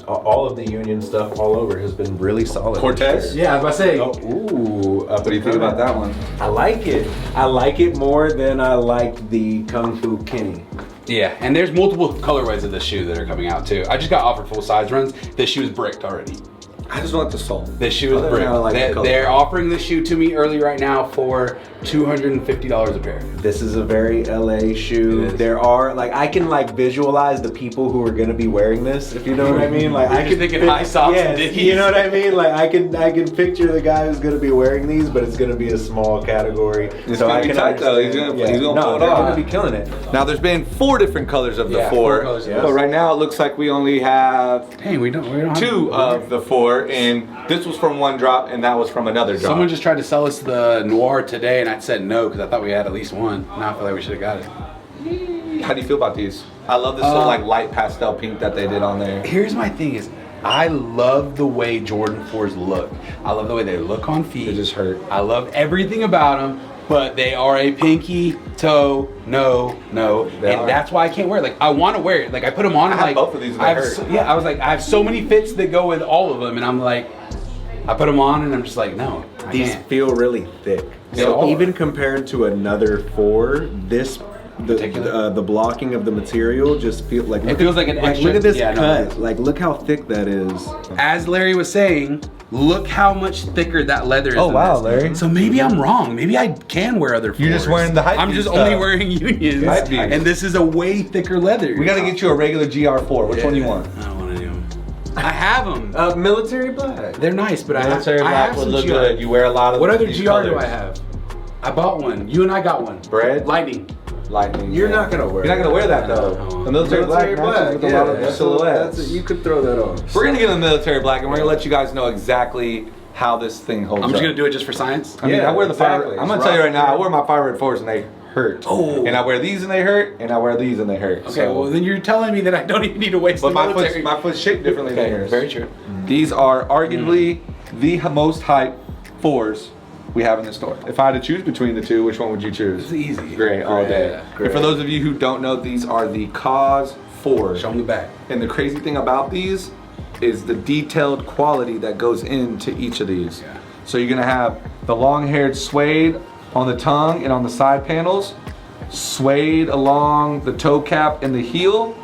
all of the union stuff all over has been really solid. Cortez? Yeah, I was about to say. What do you think about that one? I like it. I like it more than I liked the Kung Fu Kenny. Yeah, and there's multiple colorways of this shoe that are coming out too. I just got offered full size runs. This shoe is bricked already. I just want the sole. This shoe is bricked. They're offering this shoe to me early right now for $250 a pair. This is a very LA shoe. There are, like, I can like visualize the people who are gonna be wearing this, if you know what I mean. Like, I can thinking high socks and Dickies. You know what I mean? Like, I can picture the guy who's gonna be wearing these, but it's gonna be a small category. It's gonna be tight though. He's gonna pull it off. They're gonna be killing it. Now there's been 4 different colors of the 4, 4 colors, but right now it looks like we only have we don't 2 of the 4, and this was from one drop and that was from another drop. Someone just tried to sell us the Noir today, and I said no because I thought we had at least one. Now I feel like we should have got it. How do you feel about these? I love this little like light pastel pink that they did on there. Here's my thing is, I love the way Jordan 4s look. I love the way they look on feet. They just hurt. I love everything about them, but they are a pinky toe, no. That's why I can't wear it. Like, I want to wear it. Like, I put them on, I have both of these and they hurt. I was like, I have so many fits that go with all of them, and I'm like, I put them on and I'm just like, no, These feel really thick. So even compared to another 4, this the blocking of the material just feels like it feels like an extra. Look at this cut. Like, look how thick that is. As Larry was saying, look how much thicker that leather is. Oh wow, Larry. So maybe I'm wrong. Maybe I can wear other 4s. You're just wearing the hype. I'm just only wearing unions, and this is a way thicker leather. We gotta get you a regular GR4. Which one do you want? I don't want any of them. I have them. Military black. They're nice, but military black would look good. You wear a lot of. What other GR do I have? I bought one. You and I got one. Bread. Lightning. You're not gonna wear. You're not gonna wear that though. The military black matches with a lot of the silhouettes. You could throw that on. We're gonna get the military black, and we're gonna let you guys know exactly how this thing holds up. I'm just gonna do it just for science. I mean, I wear the fire. I'm gonna tell you right now. I wear my Fire Red 4s and they hurt. Oh. And I wear these and they hurt, and I wear these and they hurt. Okay, well then you're telling me that I don't even need to waste the military. My foot's shaped differently than yours. Very true. These are arguably the most hype 4s we have in the store. If I had to choose between the 2, which one would you choose? It's easy. Gray all day. And for those of you who don't know, these are the HECZ 4s. Show them the back. And the crazy thing about these is the detailed quality that goes into each of these. Yeah. So you're gonna have the long-haired suede on the tongue and on the side panels, suede along the toe cap and the heel,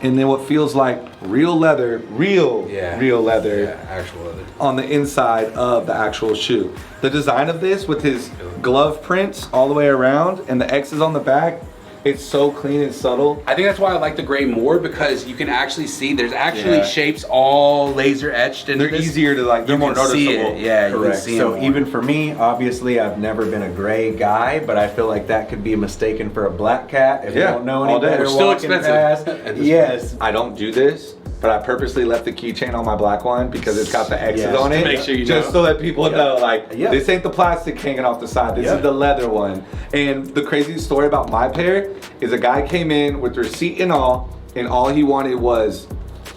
and then what feels like real leather, real leather, actual leather on the inside of the actual shoe. The design of this with his glove prints all the way around and the X's on the back, it's so clean and subtle. I think that's why I like the gray more, because you can actually see there's actually shapes all laser etched into They're easier to like, they're more noticeable. Yeah, correct. You can see so even for me, obviously I've never been a gray guy, but I feel like that could be mistaken for a black cat if you don't know any better. We're still expensive. Yes. I don't do this, but I purposely left the keychain on my black one because it's got the X's on it. make sure you just know. so that people know, like, this ain't the plastic hanging off the side. This is the leather one. And the crazy story about my pair is a guy came in with receipt and all he wanted was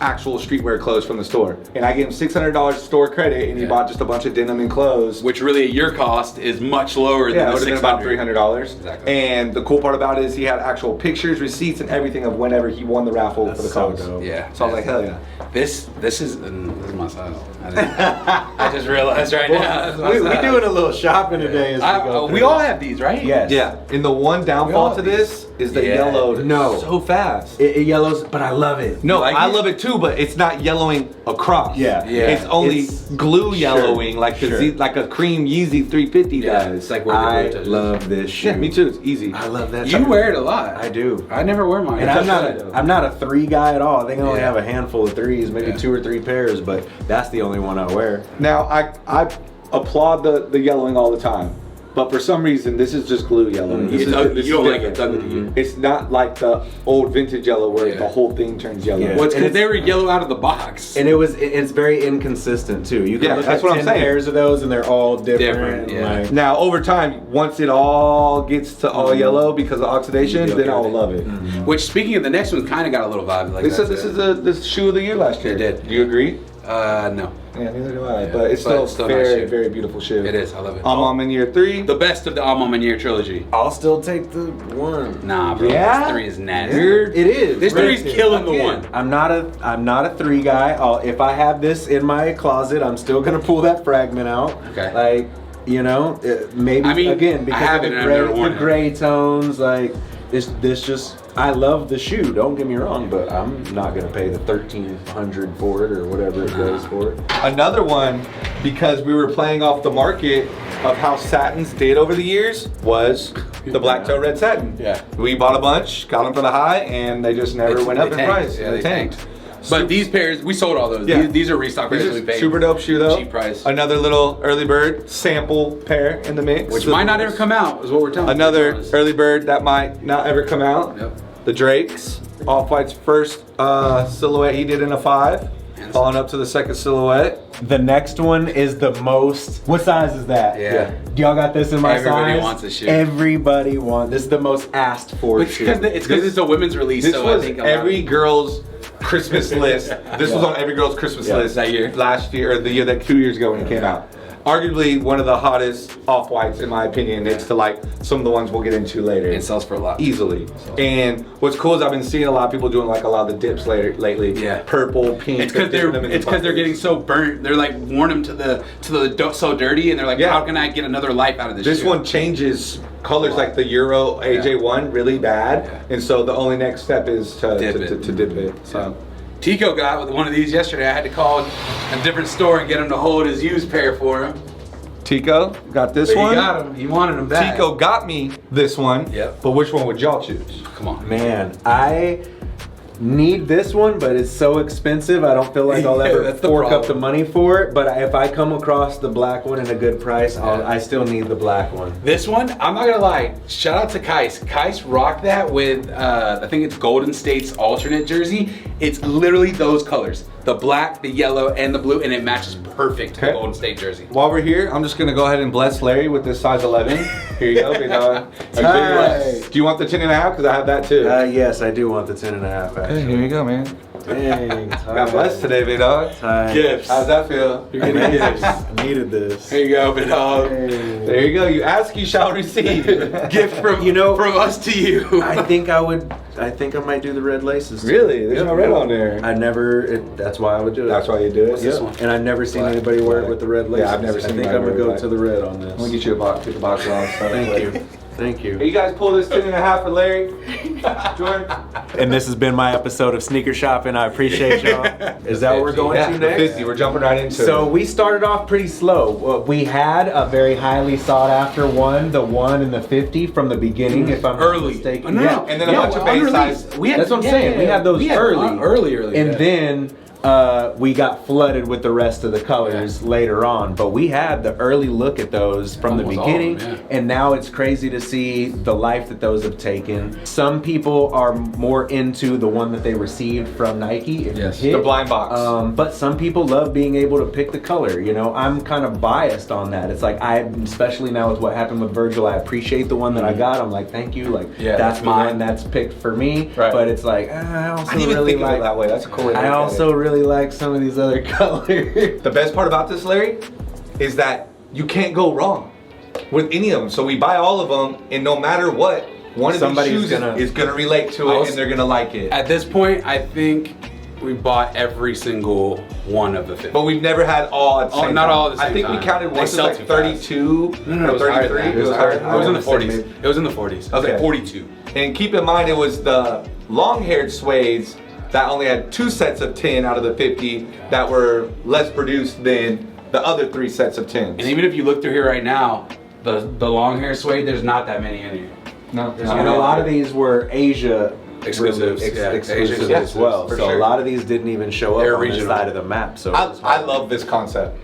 actual streetwear clothes from the store. And I gave him $600 store credit, and he bought just a bunch of denim and clothes. Which really at your cost is much lower than it the would have been about $300. Exactly. And the cool part about it is he had actual pictures, receipts, and everything of whenever he won the raffle for the codes. dope. Yeah. So I was like, hell yeah. This is my style. I just realized right now. This is my We style. doing a little shopping today as we go we through. all have these, right? Yes. Yeah. And the one downfall to this is the yellowed so fast. It yellows, but I love it. No, like I it? love it too, but it's not yellowing across. Yeah. It's only glue yellowing, like like a cream Yeezy 350 does. It's like where the I glue touches. love this shoe. Yeah, me too. It's easy. I love that. You wear it a lot. I do. I never wear mine. And I'm not a 3 guy at all. I think I only Yeah. have a handful of 3s, maybe 2 or 3 pairs, but that's the only one I wear. Now I applaud the yellowing all the time, but for some reason this is just glue yellowing. This You is- don't this is like it. different. It's ugly to you. It's not like the old vintage yellow where the whole thing turns yellow. Yeah. Well, it's And because they were yellow out of the box. And it's very inconsistent too. You can Yeah, look that's at what I'm 10 saying. pairs of those and they're all different. Different, yeah. like- Now over time, once it all gets to all yellow because of oxidation, You'll then get I'll it. love it. Which, speaking of the next one, kind of got a little vibe like They that. said this is the shoe of the year last year. It did. Do you agree? No. Yeah, neither do I. But it's still still very, nice shoe. very beautiful shoe. It is. I love it. I'm in year 3. The best of the Alma Manier trilogy. I'll still take the 1. Nah, bro. Yeah? This 3 is nasty. It is. This 3 is killing the Again, 1. I'm not a 3 guy. If I have this in my closet, I'm still gonna pull that fragment out. Okay. Like, maybe I mean, again I because have of it and I've the never gray, worn the it. gray tones. Like this just. I love the shoe. Don't get me wrong, but I'm not gonna pay the $1,300 for it or whatever it goes for. Another one, because we were playing off the market of how satins did over the years, was the black toe red satin. Yeah. We bought a bunch, got them for the high, and they just never went up in price. Yeah, they tanked. But these pairs, we sold all those. Yeah. These are restock pairs These that we are paid. super dope shoe though. Cheap price. Another little early bird sample pair in the mix. Which might not ever come out, is what we're telling Another you. early bird that might not ever come out. Yep. The Drakes. Off-White's first silhouette he did in a 5. Following up to the second silhouette. The next one is the most. What size is that? Yeah. Do y'all got this in my Everybody size? wants this shoe. Everybody wants. This is the most asked for It's shoe. because it's a women's release, This so was I think every girl's Christmas list. This was on every girl's Christmas list that year. last year, or the year that 2 years ago when it came out. Arguably one of the hottest off-whites in my opinion, next to like some of the ones we'll get into later. It sells for a lot. Easily. And what's cool is I've been seeing a lot of people doing like a lot of the dips lately. Yeah. Purple, pink. It's because they're getting so burnt. They're like worn them to the so dirty, and they're like, how can I get another life out of this? This shoe? one changes colors like the Euro AJ1 really bad, and so the only next step is to dip it. So. Tico got with one of these yesterday. I had to call a different store and get him to hold his used pair for him. Tico got this But one. He got him. He wanted him back. Tico got me this one. Yep. But which one would y'all choose? Come on. Man, I need this one, but it's so expensive. I don't feel like I'll ever that's the fork up the problem. money for it. But if I come across the black one at a good price, I still need the black one. This one, I'm not gonna lie. Shout out to Kais. Kais rocked that with I think it's Golden State's alternate jersey. It's literally those colors: the black, the yellow, and the blue, and it matches perfect to the Golden State jersey. While we're here, I'm just gonna go ahead and bless Larry with this size 11. Here you go, big dog. A big Nice. one. Do you want the 10.5? Because I have that too. Yes, I do want the 10.5. Hey, here you go, man. Dang, Got blessed today, big dog. Gifts. How's that feel? You're getting gifts. I needed this. Here you go, big dog. There you go. You ask, you shall receive. Gift from from us to you. I think I might do the red laces. too. Really? There's no red on there. I never. That's why I would do it. That's why you do it. What's this one? And I've never seen anybody wear it with the red laces. Yeah, I've never seen I think anybody I'm gonna wear go it. to the red on this. I'm gonna get you a box. Get the box off. Thank you. Thank Hey, you. you guys pull this 10.5 for Larry. Jordan. And this has been my episode of Sneaker Shopping. I appreciate y'all. Is that what we're going Yeah, to the next? 50. We're jumping right into So it. we started off pretty slow. We had a very highly sought after one, the 1 and the 50 from the beginning, if I'm not Early. mistaken. No, Yeah. And then a bunch of base size. That's what I'm saying. We had those early. Early. And then we got flooded with the rest of the colors later on, but we had the early look at those from the beginning, and now it's crazy to see the life that those have taken. Some people are more into the one that they received from Nike, the blind box. But some people love being able to pick the color. You know, I'm kind of biased on that. It's like, especially now with what happened with Virgil, I appreciate the one that I got. I'm like, thank you. Like, that's the one that's picked for me. Right. But it's like, I also didn't even really think of it that way. That's a cool way to look at it. Really like some of these other colors. The best part about this, Larry, is that you can't go wrong with any of them. So we buy all of them, and no matter what, one of these shoes is gonna relate to it, and they're gonna like it. At this point, I think we bought every single one of the 50. But we've never had all at the same not time. all at the same I think time. we counted once like 32 No, or 33. It was higher than that. It was in the 40s. It was in the 40s. It was like 42. And keep in mind, it was the long-haired suedes that only had 2 sets of 10 out of the 50 that were less produced than the other 3 sets of 10s. And even if you look through here right now, the long hair suede, there's not that many in here. No. And a lot of these were Asia exclusives, exclusives as well. So a lot of these didn't even show up on the side of the map. So I love this concept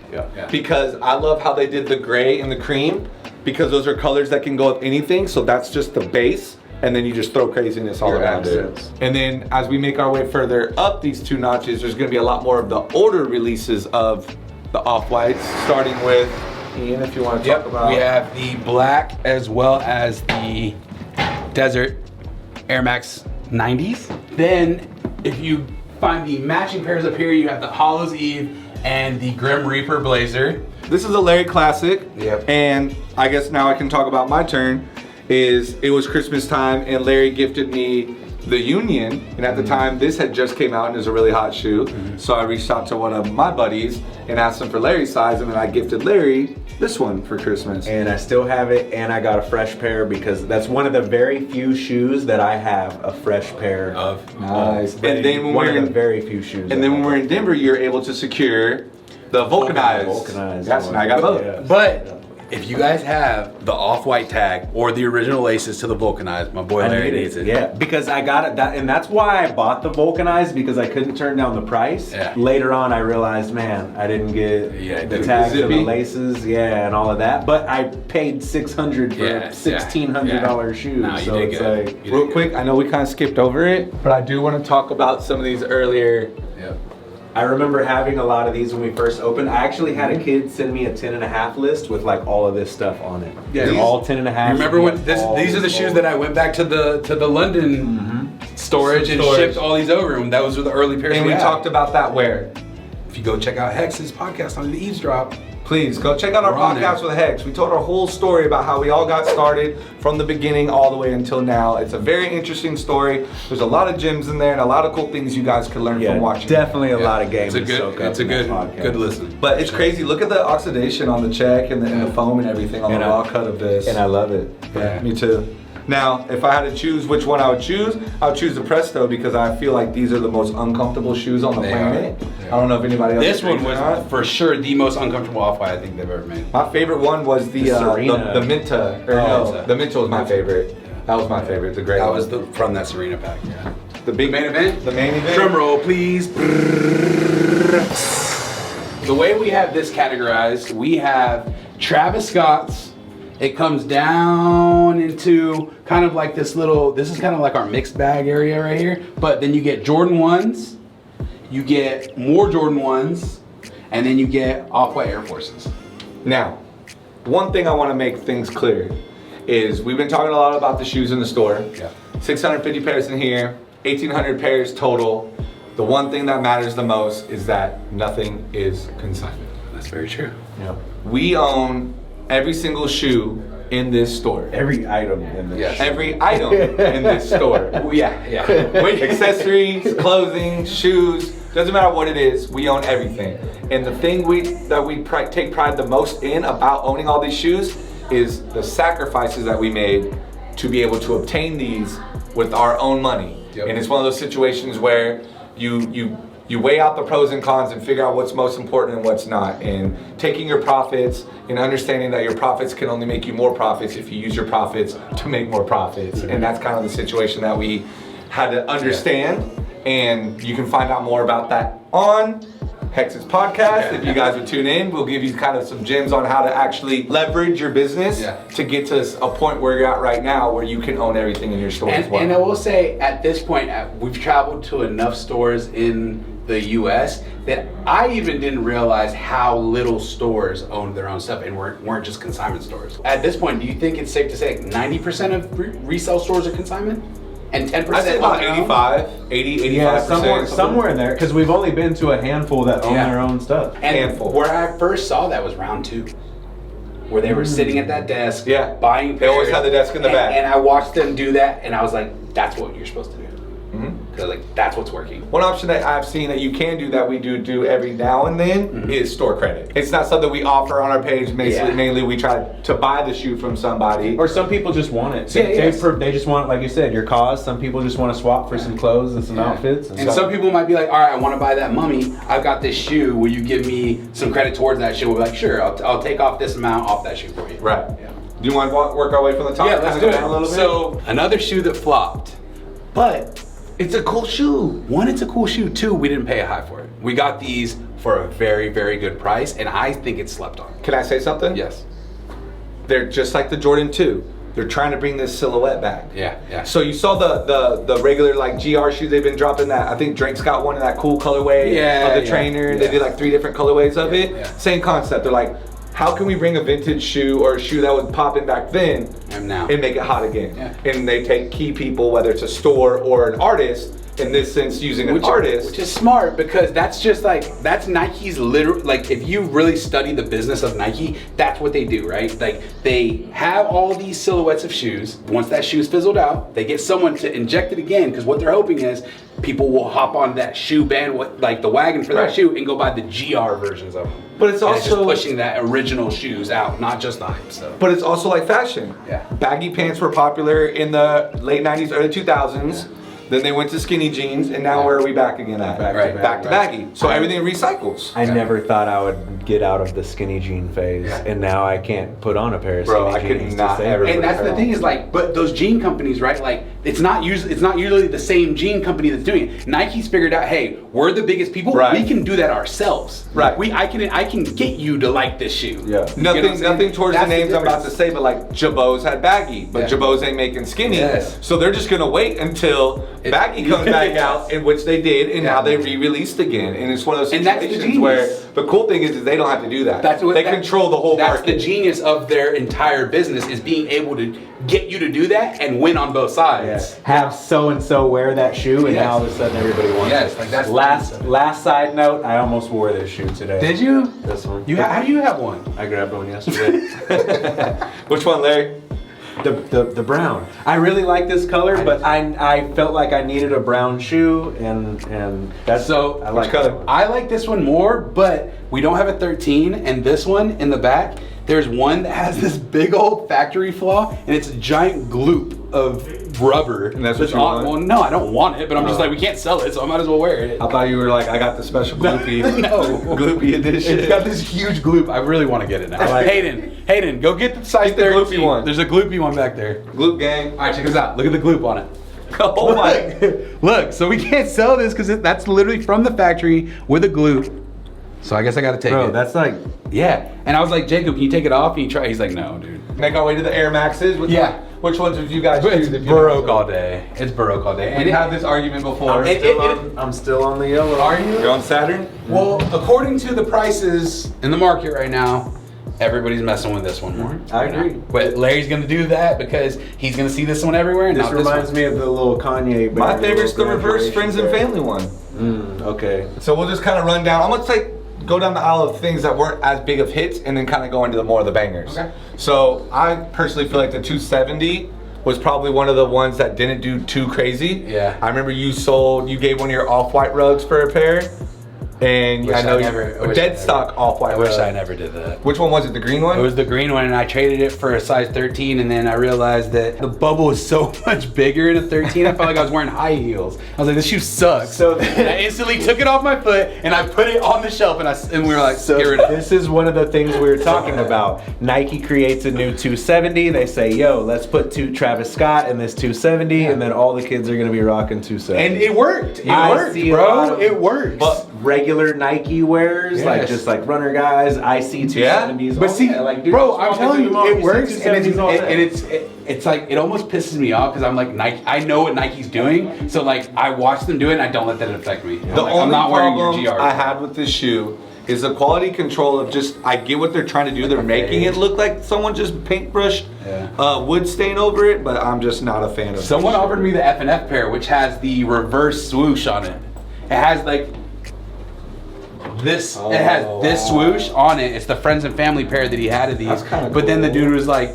because I love how they did the gray and the cream, because those are colors that can go with anything. So that's just the base. And then you just throw craziness all around it. And then as we make our way further up these 2 notches, there's gonna be a lot more of the older releases of the off-whites, starting with, Ian, if you wanna talk about. We have the black as well as the Desert Air Max 90s. Then if you find the matching pairs up here, you have the Hollows Eve and the Grim Reaper Blazer. This is a Larry classic. And I guess now I can talk about my turn. It was Christmas time, and Larry gifted me the Union, and at the time this had just came out and it was a really hot shoe. So I reached out to one of my buddies and asked him for Larry's size, and then I gifted Larry this one for Christmas. And I still have it, and I got a fresh pair because that's one of the very few shoes that I have a fresh pair of. Nice. And then when one of the very few shoes. And then when we're in Denver, you're able to secure the vulcanized. That's nice. I got both. But if you guys have the off-white tag or the original laces to the vulcanized, my boy Larry needs it. Yeah, because I got it, and that's why I bought the vulcanized, because I couldn't turn down the price. Later on, I realized, man, I didn't get the tags and the laces, and all of that. But I paid $600 for $1,600 shoes. No, you so did it's good. like, real quick, I know we kind of skipped over it, but I do want to talk about some of these earlier. I remember having a lot of these when we first opened. I actually had a kid send me a 10.5 list with like all of this stuff on it. Yeah, all 10.5. Remember when these are the shoes that I went back to the London storage and shipped all these over, and those were the early pairs. And we talked about that where? If you go check out HECZ's podcast on the EAVESDROP, please go check out our podcast with HECZ. We told our whole story about how we all got started from the beginning all the way until now. It's a very interesting story. There's a lot of gems in there and a lot of cool things you guys could learn from watching. Definitely a lot of games. It's a good listen. But it's crazy. Look at the oxidation on the check and the foam and everything on the raw cut of this. And I love it. Yeah, me too. Now, if I had to choose which one I would choose the Presto, because I feel like these are the most uncomfortable shoes on the planet. I don't know if anybody else. This one was for sure the most uncomfortable off-white I think they've ever made. My favorite one was the Minta. The Minta was my favorite. That was my favorite. It's a great one. That was from that Serena pack. Yeah. The big main event. The main event. Drum roll, please. The way we have this categorized, we have Travis Scott's. It comes down into kind of like this is kind of like our mixed bag area right here. But then you get Jordan 1s, you get more Jordan 1s, and then you get off-white Air Forces. Now, one thing I want to make things clear is we've been talking a lot about the shoes in the store. 650 pairs in here, 1,800 pairs total. The one thing that matters the most is that nothing is consignment. That's very true. We own every single shoe in this store. Every item in this. Every item in this store. Accessories, clothing, shoes, doesn't matter what it is, we own everything. And the thing that we take pride the most in about owning all these shoes is the sacrifices that we made to be able to obtain these with our own money. And it's one of those situations where you weigh out the pros and cons and figure out what's most important and what's not. And taking your profits and understanding that your profits can only make you more profits if you use your profits to make more profits. And that's kind of the situation that we had to understand And you can find out more about that on HECZ's podcast. If you guys would tune in, we'll give you kind of some gems on how to actually leverage your business to get to a point where you're at right now where you can own everything in your store as well. And I will say, at this point, we've traveled to enough stores in the US that I even didn't realize how little stores owned their own stuff and weren't just consignment stores. At this point, do you think it's safe to say 90% of resale stores are consignment? And 10%? I'd say about 85%. Somewhere in there, because we've only been to a handful that own their own stuff. And where I first saw that was round 2. Where they were sitting at that desk, buying pairs. They always had the desk in the back. And I watched them do that, and I was like, that's what you're supposed to do. Because like, that's what's working. One option that I've seen that you can do that we do every now and then is store credit. It's not something we offer on our page. Mainly we try to buy the shoe from somebody. Or some people just want it. They just want, like you said, your cause. Some people just want to swap for some clothes and some outfits. And some people might be like, all right, I want to buy that mummy. I've got this shoe. Will you give me some credit towards that shoe? We'll be like, sure, I'll take off this amount off that shoe for you. Right. Yeah. Do you want to work our way from the top? Yeah, let's do it. A little bit? So another shoe that flopped, but it's a cool shoe. One, it's a cool shoe. Two, we didn't pay a high for it. We got these for a very, very good price, and I think it's slept on. Can I say something? Yes. They're just like the Jordan 2. They're trying to bring this silhouette back. Yeah. So you saw the regular like GR shoes they've been dropping that. I think Drake's got one in that cool colorway of the trainer. Yeah. They did like 3 different colorways of it. Yeah. Same concept. They're like, how can we bring a vintage shoe or a shoe that was popping back then and make it hot again? Yeah. And they take key people, whether it's a store or an artist, in this sense using an artist. Which is smart, because that's just like, that's Nike's literal, like if you really study the business of Nike, that's what they do, right? Like they have all these silhouettes of shoes. Once that shoe's fizzled out, they get someone to inject it again, because what they're hoping is people will hop on that shoe band, like the wagon for that shoe, and go buy the GR versions of them. But it's also just pushing that original shoes out, not just the hype stuff. But it's also like fashion. Yeah. Baggy pants were popular in the late 90s, early 2000s. Yeah. Then they went to skinny jeans, and now where are we back again at? Back to baggy. So everything recycles. I never thought I would get out of the skinny jean phase, and now I can't put on a pair of skinny jeans. I could not ever. And that's the thing is like, but those jean companies, right? Like it's not usually the same jean company that's doing it. Nike's figured out, hey, we're the biggest people. Right. We can do that ourselves. Right. I can get you to like this shoe. Yeah. Nothing towards the names I'm about to say, but like Jabot's had baggy, but Jabot's ain't making skinny. Yes. So they're just gonna wait until baggy comes back out, in which they did, and now they re-released again. And it's one of those situations where the cool thing is they don't have to do that. They control the whole market. That's the genius of their entire business, is being able to get you to do that and win on both sides. Yes. Have so-and-so wear that shoe, and now all of a sudden everybody wants it. Like that's last side note, I almost wore this shoe today. Did you? This one. How do you have one? I grabbed one yesterday. Which one, Larry? The brown. I really like this color, but I felt like I needed a brown shoe, and that's so. I like color. I like this one more, but we don't have a 13, and this one in the back, there's one that has this big old factory flaw, and it's a giant gloop of rubber. And that's what you want? Well, no, I don't want it, but I'm just like, we can't sell it, so I might as well wear it. I thought you were like, I got the special gloopy, gloopy edition. It's got this huge gloop. I really want to get it now. Hayden, go get the size 13. Gloopy one. There's a gloopy one back there. Gloop gang. All right, check this out. Look at the gloop on it. Oh my. Look, so we can't sell this because that's literally from the factory with a gloop. So I guess I gotta take it. Bro, that's like... Yeah. And I was like, Jacob, can you take it off? And he tried. He's like, no, dude. Make our way to the Air Maxes. Which ones did you guys choose? It's Baroque all day. It's Baroque all day. And we had this argument before. I'm still on the yellow. Are you? You're on Saturn? Well, according to the prices in the market right now, everybody's messing with this one more. I agree. But Larry's gonna do that because he's gonna see this one everywhere. And this reminds me of the little Kanye. My favorite's the reverse friends and family one. Okay. So we'll just kind of run down. I'm gonna go down the aisle of things that weren't as big of hits, and then kind of go into the more of the bangers. Okay. So I personally feel like the 270 was probably one of the ones that didn't do too crazy. Yeah. I remember you gave one of your off-white rugs for a pair. And I know dead stock off-white. I wish I never did that. Which one was it? The green one? It was the green one, and I traded it for a size 13, and then I realized that the bubble was so much bigger in a 13. I felt like I was wearing high heels. I was like, this shoe sucks. So then I instantly took it off my foot, and I put it on the shelf, and we were like, so get rid of it. This is one of the things we were talking about. Nike creates a new 270. They say, yo, let's put two Travis Scott in this 270, and then all the kids are gonna be rocking 270. And it worked. It worked, bro. It worked. But regular Nike wearers, like just like runner guys, I see 270s. But see, like, dude, bro, I'm telling you, it works, and it's it's like, it almost pisses me off because I'm like, Nike, I know what Nike's doing, so like I watch them do it and I don't let that affect me. The only I'm not wearing your problem GR. I had with this shoe is the quality control of just, I get what they're trying to do. They're making it look like someone just paintbrushed wood stain over it, but I'm just not a fan of it. Someone offered me the F&F pair, which has the reverse swoosh on it. It has like this, it has this swoosh on it. It's the friends and family pair that he had of these. That's kind of But cool. then the dude was like,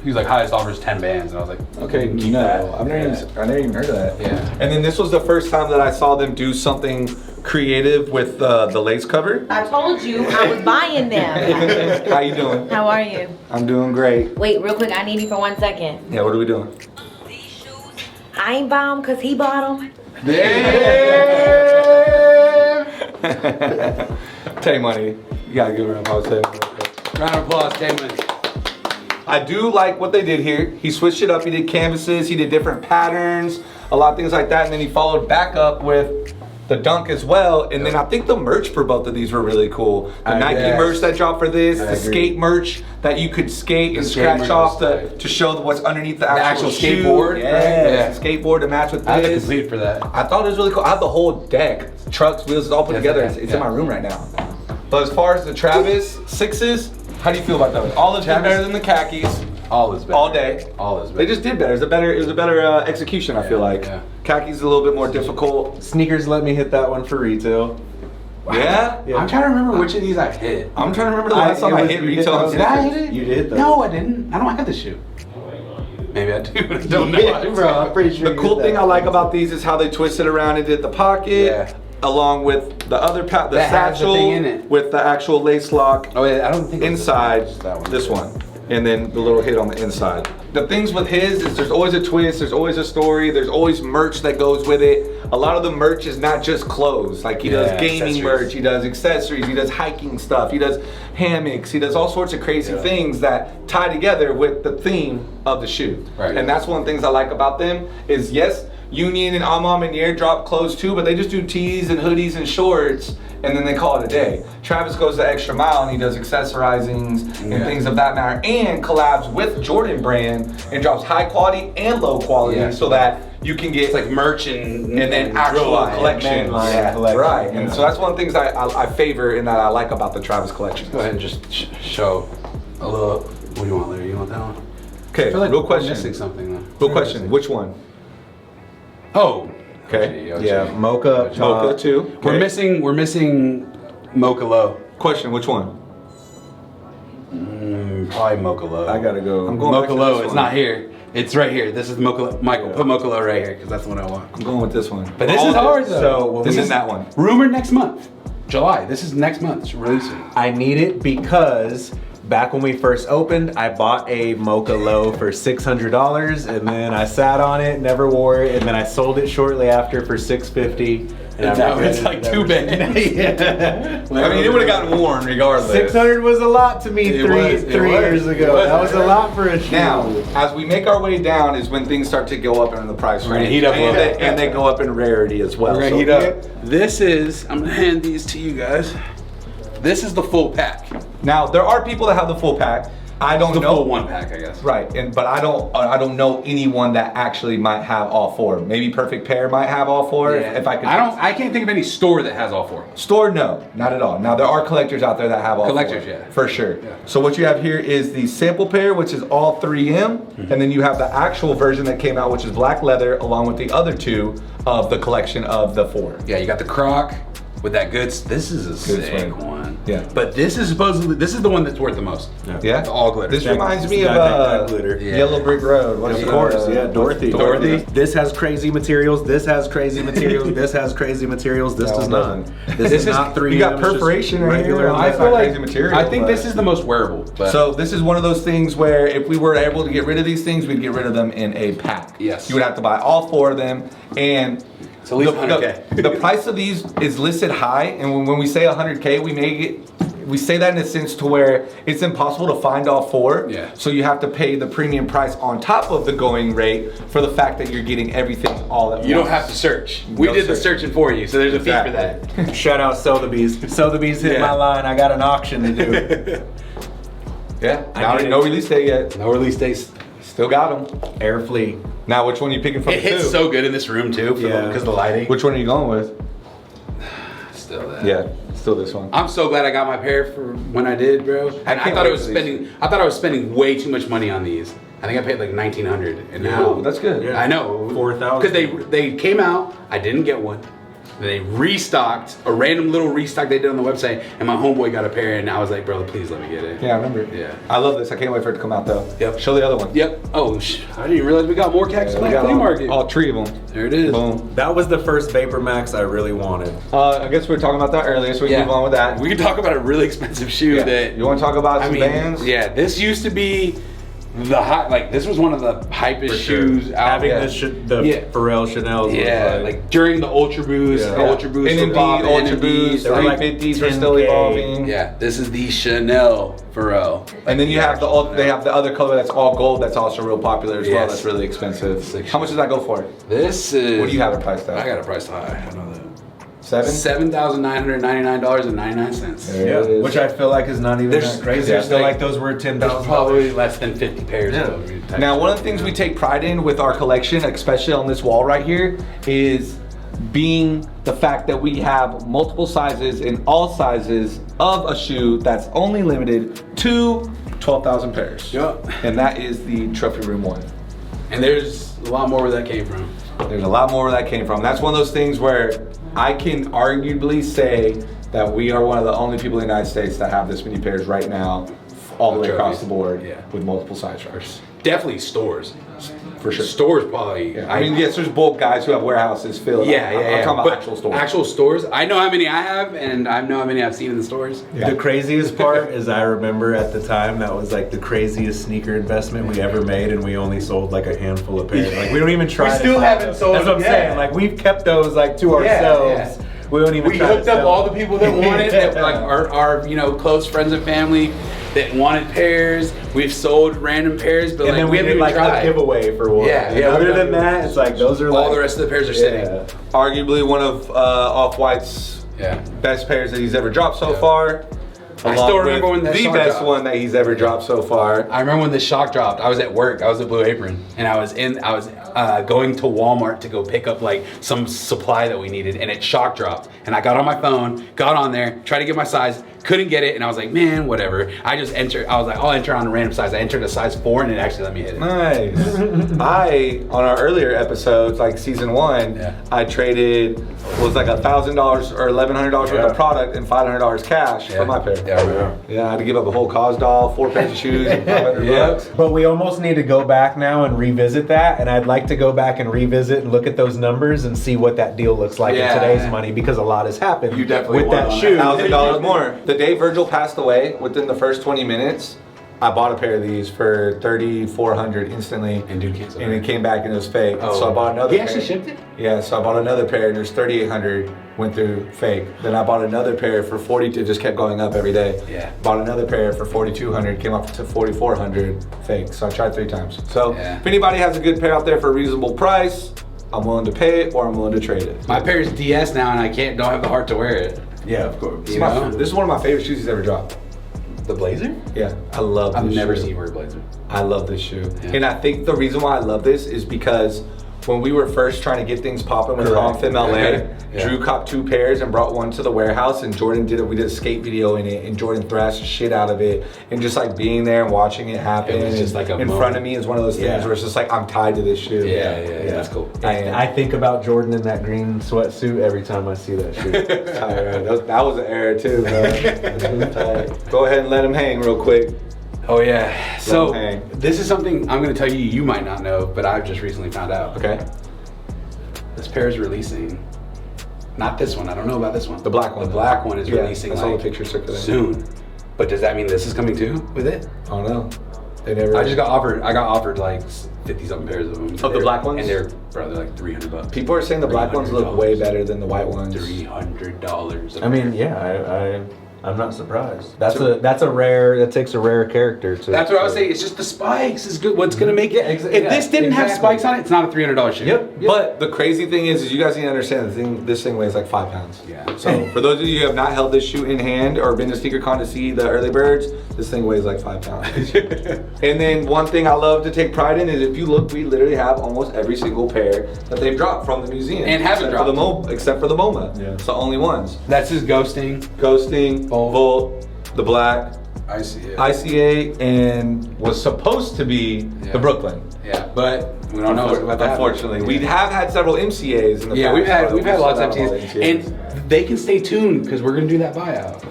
he was like, highest offer is 10 bands. And I was like, okay, no, I've never even heard of that. Yeah. And then this was the first time that I saw them do something creative with the lace cover. I told you I was buying them. How you doing? How are you? I'm doing great. Wait, real quick, I need you for 1 second. Yeah, what are we doing? I ain't buy them because he bought them. Tay Money. You gotta give her a applause. round of applause, Tay Money. I do like what they did here. He switched it up. He did canvases. He did different patterns, a lot of things like that. And then he followed back up with the dunk as well. And then I think the merch for both of these were really cool. The Nike merch that dropped for this, the skate merch that you could skate and scratch off to show what's underneath the actual shoe. Skateboard. Yeah, skateboard to match with this. I had the complete for that. I thought it was really cool. I have the whole deck, trucks, wheels, it's all put together. It's in my room right now. But as far as the Travis 6s, how do you feel about those? All is better than the khakis. All is better. All day. All is better. They just did better. It was a better execution, I feel like. Yeah. Khakis a little bit more difficult. Sneakers let me hit that one for retail. Yeah? I'm trying to remember which of these I hit. I'm trying to remember the last time I hit retail. Did I hit it? You did though. No, I didn't. I don't have the shoe. Maybe I do. I don't know. Yeah, bro, I'm pretty sure. The cool thing I like about these is how they twist it around and did the pocket, along with the other the satchel thing in it. with the actual lace lock. Oh yeah, I don't think Inside that one. this one, and then the little hit on the inside. The things with his is there's always a twist, there's always a story, there's always merch that goes with it. A lot of the merch is not just clothes. Like he does gaming merch, he does accessories, he does hiking stuff, he does hammocks, he does all sorts of crazy things that tie together with the theme of the shoe. Right. And that's one of the things I like about them is yes, Union and Amam and Yair drop clothes too, but they just do tees and hoodies and shorts and then they call it a day. Travis goes the extra mile and he does accessorizings and things of that matter and collabs with Jordan brand and drops high quality and low quality so that you can get like merch and then actual collection. Right. And so that's one of the things I favor and that I like about the Travis collection. Go ahead and just show a little. What do you want, Larry? You want that one? Okay, I feel like real we're question. missing something though. Real question. Which one? Oh. Okay. OG. Yeah, Mocha. Mocha too. Okay. We're missing Mocha Low. Question. Which one? Probably Mocha Low. I gotta go. I'm going back Mocha to Low. this It's one. not here. It's right here. This is Mocha Low. Michael, put Mocha Low right here because that's the one I want. I'm going with this one. But this is ours though. So This is that one. Rumored next month, July. This is next month's releasing. I need it because back when we first opened, I bought a Mocha Low for $600 and then I sat on it, never wore it, and then I sold it shortly after for $650. And now it's like 2 bands. Yeah. I mean, it would have gotten worn regardless. 600 was a lot to me It three was. years ago. That was a lot for a shoe. Now, as we make our way down is when things start to go up in the price We're gonna range. heat up a little bit. and they go up in rarity as well. We're gonna So- heat up. This is, I'm gonna hand these to you guys. This is the full pack. Now, there are people that have the full pack. I don't The know. full 1 pack, I guess. Right, but I don't know anyone that actually might have all 4. Maybe Perfect Pair might have all 4. Yeah. If I could. I can't think of any store that has all 4. Store, no, not at all. Now there are collectors out there that have all Collectors, 4, yeah. for sure. Yeah. So what you have here is the sample pair, which is all 3M, and then you have the actual version that came out, which is black leather, along with the other 2 of the collection of the 4. Yeah, you got the Croc, with that goods. This is a sick swing. one. Yeah. But this is the one that's worth the most. Yeah. The all glitter. This reminds me got that of glitter. Yeah. Yellow Brick Road. Of course, yeah, Dorothy. Dorothy. This has crazy materials. This has crazy materials. This has crazy materials. This That does one not. This is not 3M. You got it's just perforation right regular. here. I That's feel not like crazy material, I think but- this is the most wearable. But So this is one of those things where if we were able to get rid of these things, we'd get rid of them in a pack. Yes. You would have to buy all 4 of them, and it's at least 100K. the price of these is listed high, and when we say 100K, we say that in a sense to where it's impossible to find all 4. Yeah. So you have to pay the premium price on top of the going rate for the fact that you're getting everything all at once. You don't have to search. We No did the search. searching for you, so there's a fee for Exactly. that. Shout out Sotheby's. Sotheby's hit Yeah. my line. I got an auction to do. Yeah. I did No it. release date yet. No release dates. Still got them. Air Fleet. Now, which one are you picking from It the hits 2? so good in this room too, Yeah. because of the lighting. Which one are you going with? Still that. Yeah, still this one. I'm so glad I got my pair for when I did, bro. And I can't thought wait for these. I thought I was spending way too much money on these. I think I paid like $1,900, and now Oh, that's good. Yeah. I know 4,000. because they came out. I didn't get one. They restocked a random little restock they did on the website, and my homeboy got a pair, and I was like, bro, please let me get it. Yeah, I remember. Yeah. I love this. I can't wait for it to come out though. Yep. Show the other one. Yep. Oh, I didn't even realize we got more cactus We Black got flea market. all 3 of them. There it is. Boom. That was the first Vapor Max I really wanted. I guess we were talking about that earlier, so we can move on with that. We can talk about a really expensive shoe Yeah. that You want to talk about some bands? Yeah, this used to be the hot. Like this was one of the hypest shoes out. Having yeah. the Yeah. Pharrell Chanel's. Yeah, was like during the Ultra Boost, Yeah. the Ultra Boost, NMD, were popping, Ultra NMDs, Boost, they were like 350s are still 10K. evolving. Yeah, this is the Chanel Pharrell. And then you have they have the other color that's all gold that's also real popular as well. Yes. That's really expensive. Sick How much does that go for? This is. What do you have it priced at? I got it priced high. I know that. 7? $7,999.99. There Yeah, it is. which I feel like is not even There's- that crazy. there's I feel like- like those were There's $10,000. probably less than 50 pairs. Yeah. of those types Now, of one of the stuff, things you we know? take pride in with our collection, especially on this wall right here, is being the fact that we have multiple sizes in all sizes of a shoe that's only limited to 12,000 pairs. Yup. And that is the Trophy Room 1. And there's a lot more where that came from. There's a lot more where that came from. That's one of those things where I can arguably say that we are one of the only people in the United States that have this many pairs right now, all the way across the board, Yeah. with multiple size charts. Definitely stores. For sure. Stores probably. Yeah. I mean, yes, there's bulk guys who have warehouses filled. Yeah, I'm yeah, talking about But actual stores. Actual stores. I know how many I have, and I know how many I've seen in the stores. Yeah. The craziest part is I remember at the time that was like the craziest sneaker investment we ever made, and we only sold like a handful of pairs. Like we don't even try. We to still sell haven't them. sold That's what I'm them, saying. yeah. Like we've kept those like to ourselves. yeah. We don't even. We try to hooked up sell all them. the people that wanted it, like our close friends and family that wanted pairs. We've sold random pairs, but And like then we we haven't did even like tried. a giveaway for one. Yeah, And yeah, other we than got- that, it's like those are All like the rest of the pairs are sitting. Yeah. Arguably one of Off-White's Yeah. best pairs that he's ever dropped so Yeah. far. I along still remember with when that the shot best dropped. one that he's ever dropped so far. I remember when the shock dropped. I was at work. I was at Blue Apron, and I was going to Walmart to go pick up like some supply that we needed, and it shock dropped. And I got on my phone, got on there, tried to get my size, couldn't get it, and I was like, man, whatever. I just entered. I was like, I'll enter on a random size. I entered a size 4, and it actually let me hit it. Nice. On our earlier episodes, like season 1, Yeah. I traded, was like $1,000 or $1,100 worth of product and $500 cash for my pair. Yeah, I remember. Yeah, I had to give up a whole cause doll, 4 pairs of shoes, and $500. But we almost need to go back now and revisit that, and I'd like to go back and revisit and look at those numbers and see what that deal looks like Yeah. in today's money, because a lot has happened You definitely with won that on shoe. that. $1,000 more. The day Virgil passed away, within the first 20 minutes, I bought a pair of these for $3,400 instantly. And dude canceled And it came back and it was fake. Oh. So I bought another He pair. actually shipped it? Yeah, so I bought another pair and there's $3,800 went through fake. Then I bought another pair for $4,200, it just kept going up every day. Yeah. Bought another pair for $4,200, came up to $4,400 fake. So I tried 3 times. So Yeah. if anybody has a good pair out there for a reasonable price, I'm willing to pay it or I'm willing to trade it. My pair is DS now, and I don't have the heart to wear it. Yeah, of course. This is You my- know? this is one of my favorite shoes he's ever dropped. The Blazer? Yeah, I love this I've never shoe. seen you wear a Blazer. I love this shoe. Yeah. And I think the reason why I love this is because when we were first trying to get things popping with Confim LA, Drew copped 2 pairs and brought one to the warehouse, and Jordan we did a skate video in it, and Jordan thrashed the shit out of it, and just like being there and watching it happen, it was just like in front of me is one of those things where it's just like I'm tied to this shoe. Yeah, that's cool. I think about Jordan in that green sweatsuit every time I see that shoe. That was an error too, bro. Go ahead and let him hang real quick. Oh yeah. So this is something I'm going to tell you you might not know, but I've just recently found out. Okay. This pair is releasing. Not this one. I don't know about this one. The black one. The black one is releasing. I saw the picture circulating soon. But does that mean this is coming too with it? I don't know. They never. I got offered like 50-something pairs of them. Of the black ones? And they're like $300. People are saying the black ones look way better than the white ones. $300. I mean, yeah, I'm not surprised. That takes a rare character to. That's what I was saying. It's just the spikes is good. What's gonna make it? If this didn't have spikes on it, it's not a $300 shoe. Yep. But the crazy thing is you guys need to understand this thing weighs like 5 pounds. Yeah. So for those of you who have not held this shoe in hand or been to SneakerCon to see the early birds, this thing weighs like 5 pounds. And then one thing I love to take pride in is if you look, we literally have almost every single pair that they've dropped from the museum. And haven't dropped. Except for the MoMA. Yeah. It's the only ones. That's his ghosting. Volt, the black, ICA, and was supposed to be the Brooklyn. Yeah, but we don't know about that. Unfortunately, we have had several MCAs in the past. We've had lots of MCAs, and they can stay tuned because we're gonna do that buyout.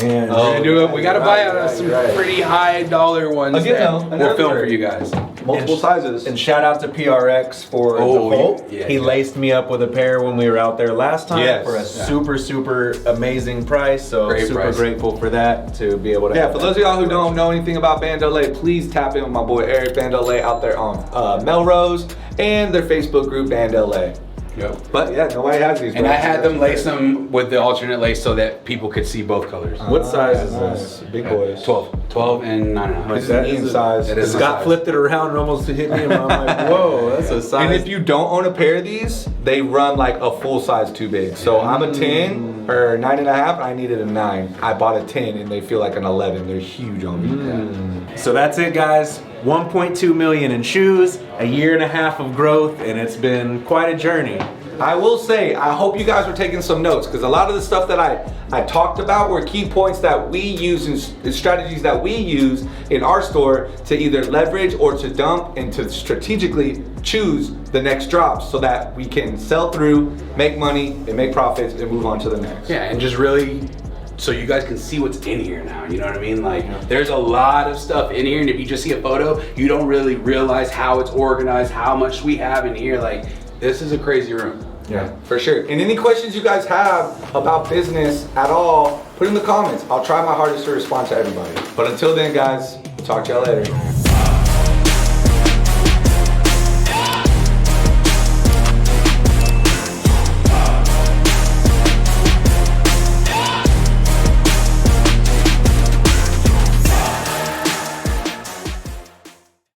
And we're gonna do it. We got to buy out some pretty high dollar ones. Again, we'll film for you guys. Multiple sizes. And shout out to PRX for the Volt. He laced me up with a pair when we were out there last time for a super amazing price. So super grateful for that to be able to. Yeah, for those of y'all who don't know anything about Bandolé, please tap in with my boy Eric Bandolé out there on Melrose and their Facebook group Bandolé. Yep. But yeah, nobody has these. And I had them lace them with the alternate lace so that people could see both colors. What size is this? Big boys. 12 and 9.5. This is medium size. Scott flipped it around and almost hit me, and I'm like, whoa, that's a size. And if you don't own a pair of these, they run like a full size too big. So I'm a 10 or 9.5, and I needed a 9. I bought a 10, and they feel like an 11. They're huge on me. Yeah. So that's it, guys. 1.2 million in shoes, a year and a half of growth, and it's been quite a journey. I will say, I hope you guys were taking some notes because a lot of the stuff that I talked about were key points that we use and strategies that we use in our store to either leverage or to dump and to strategically choose the next drops so that we can sell through, make money, and make profits and move on to the next. Yeah, and just really so you guys can see what's in here now, you know what I mean? Like, there's a lot of stuff in here, and if you just see a photo, you don't really realize how it's organized, how much we have in here. Like, this is a crazy room. Yeah, for sure. And any questions you guys have about business at all, put in the comments. I'll try my hardest to respond to everybody. But until then, guys, talk to y'all later.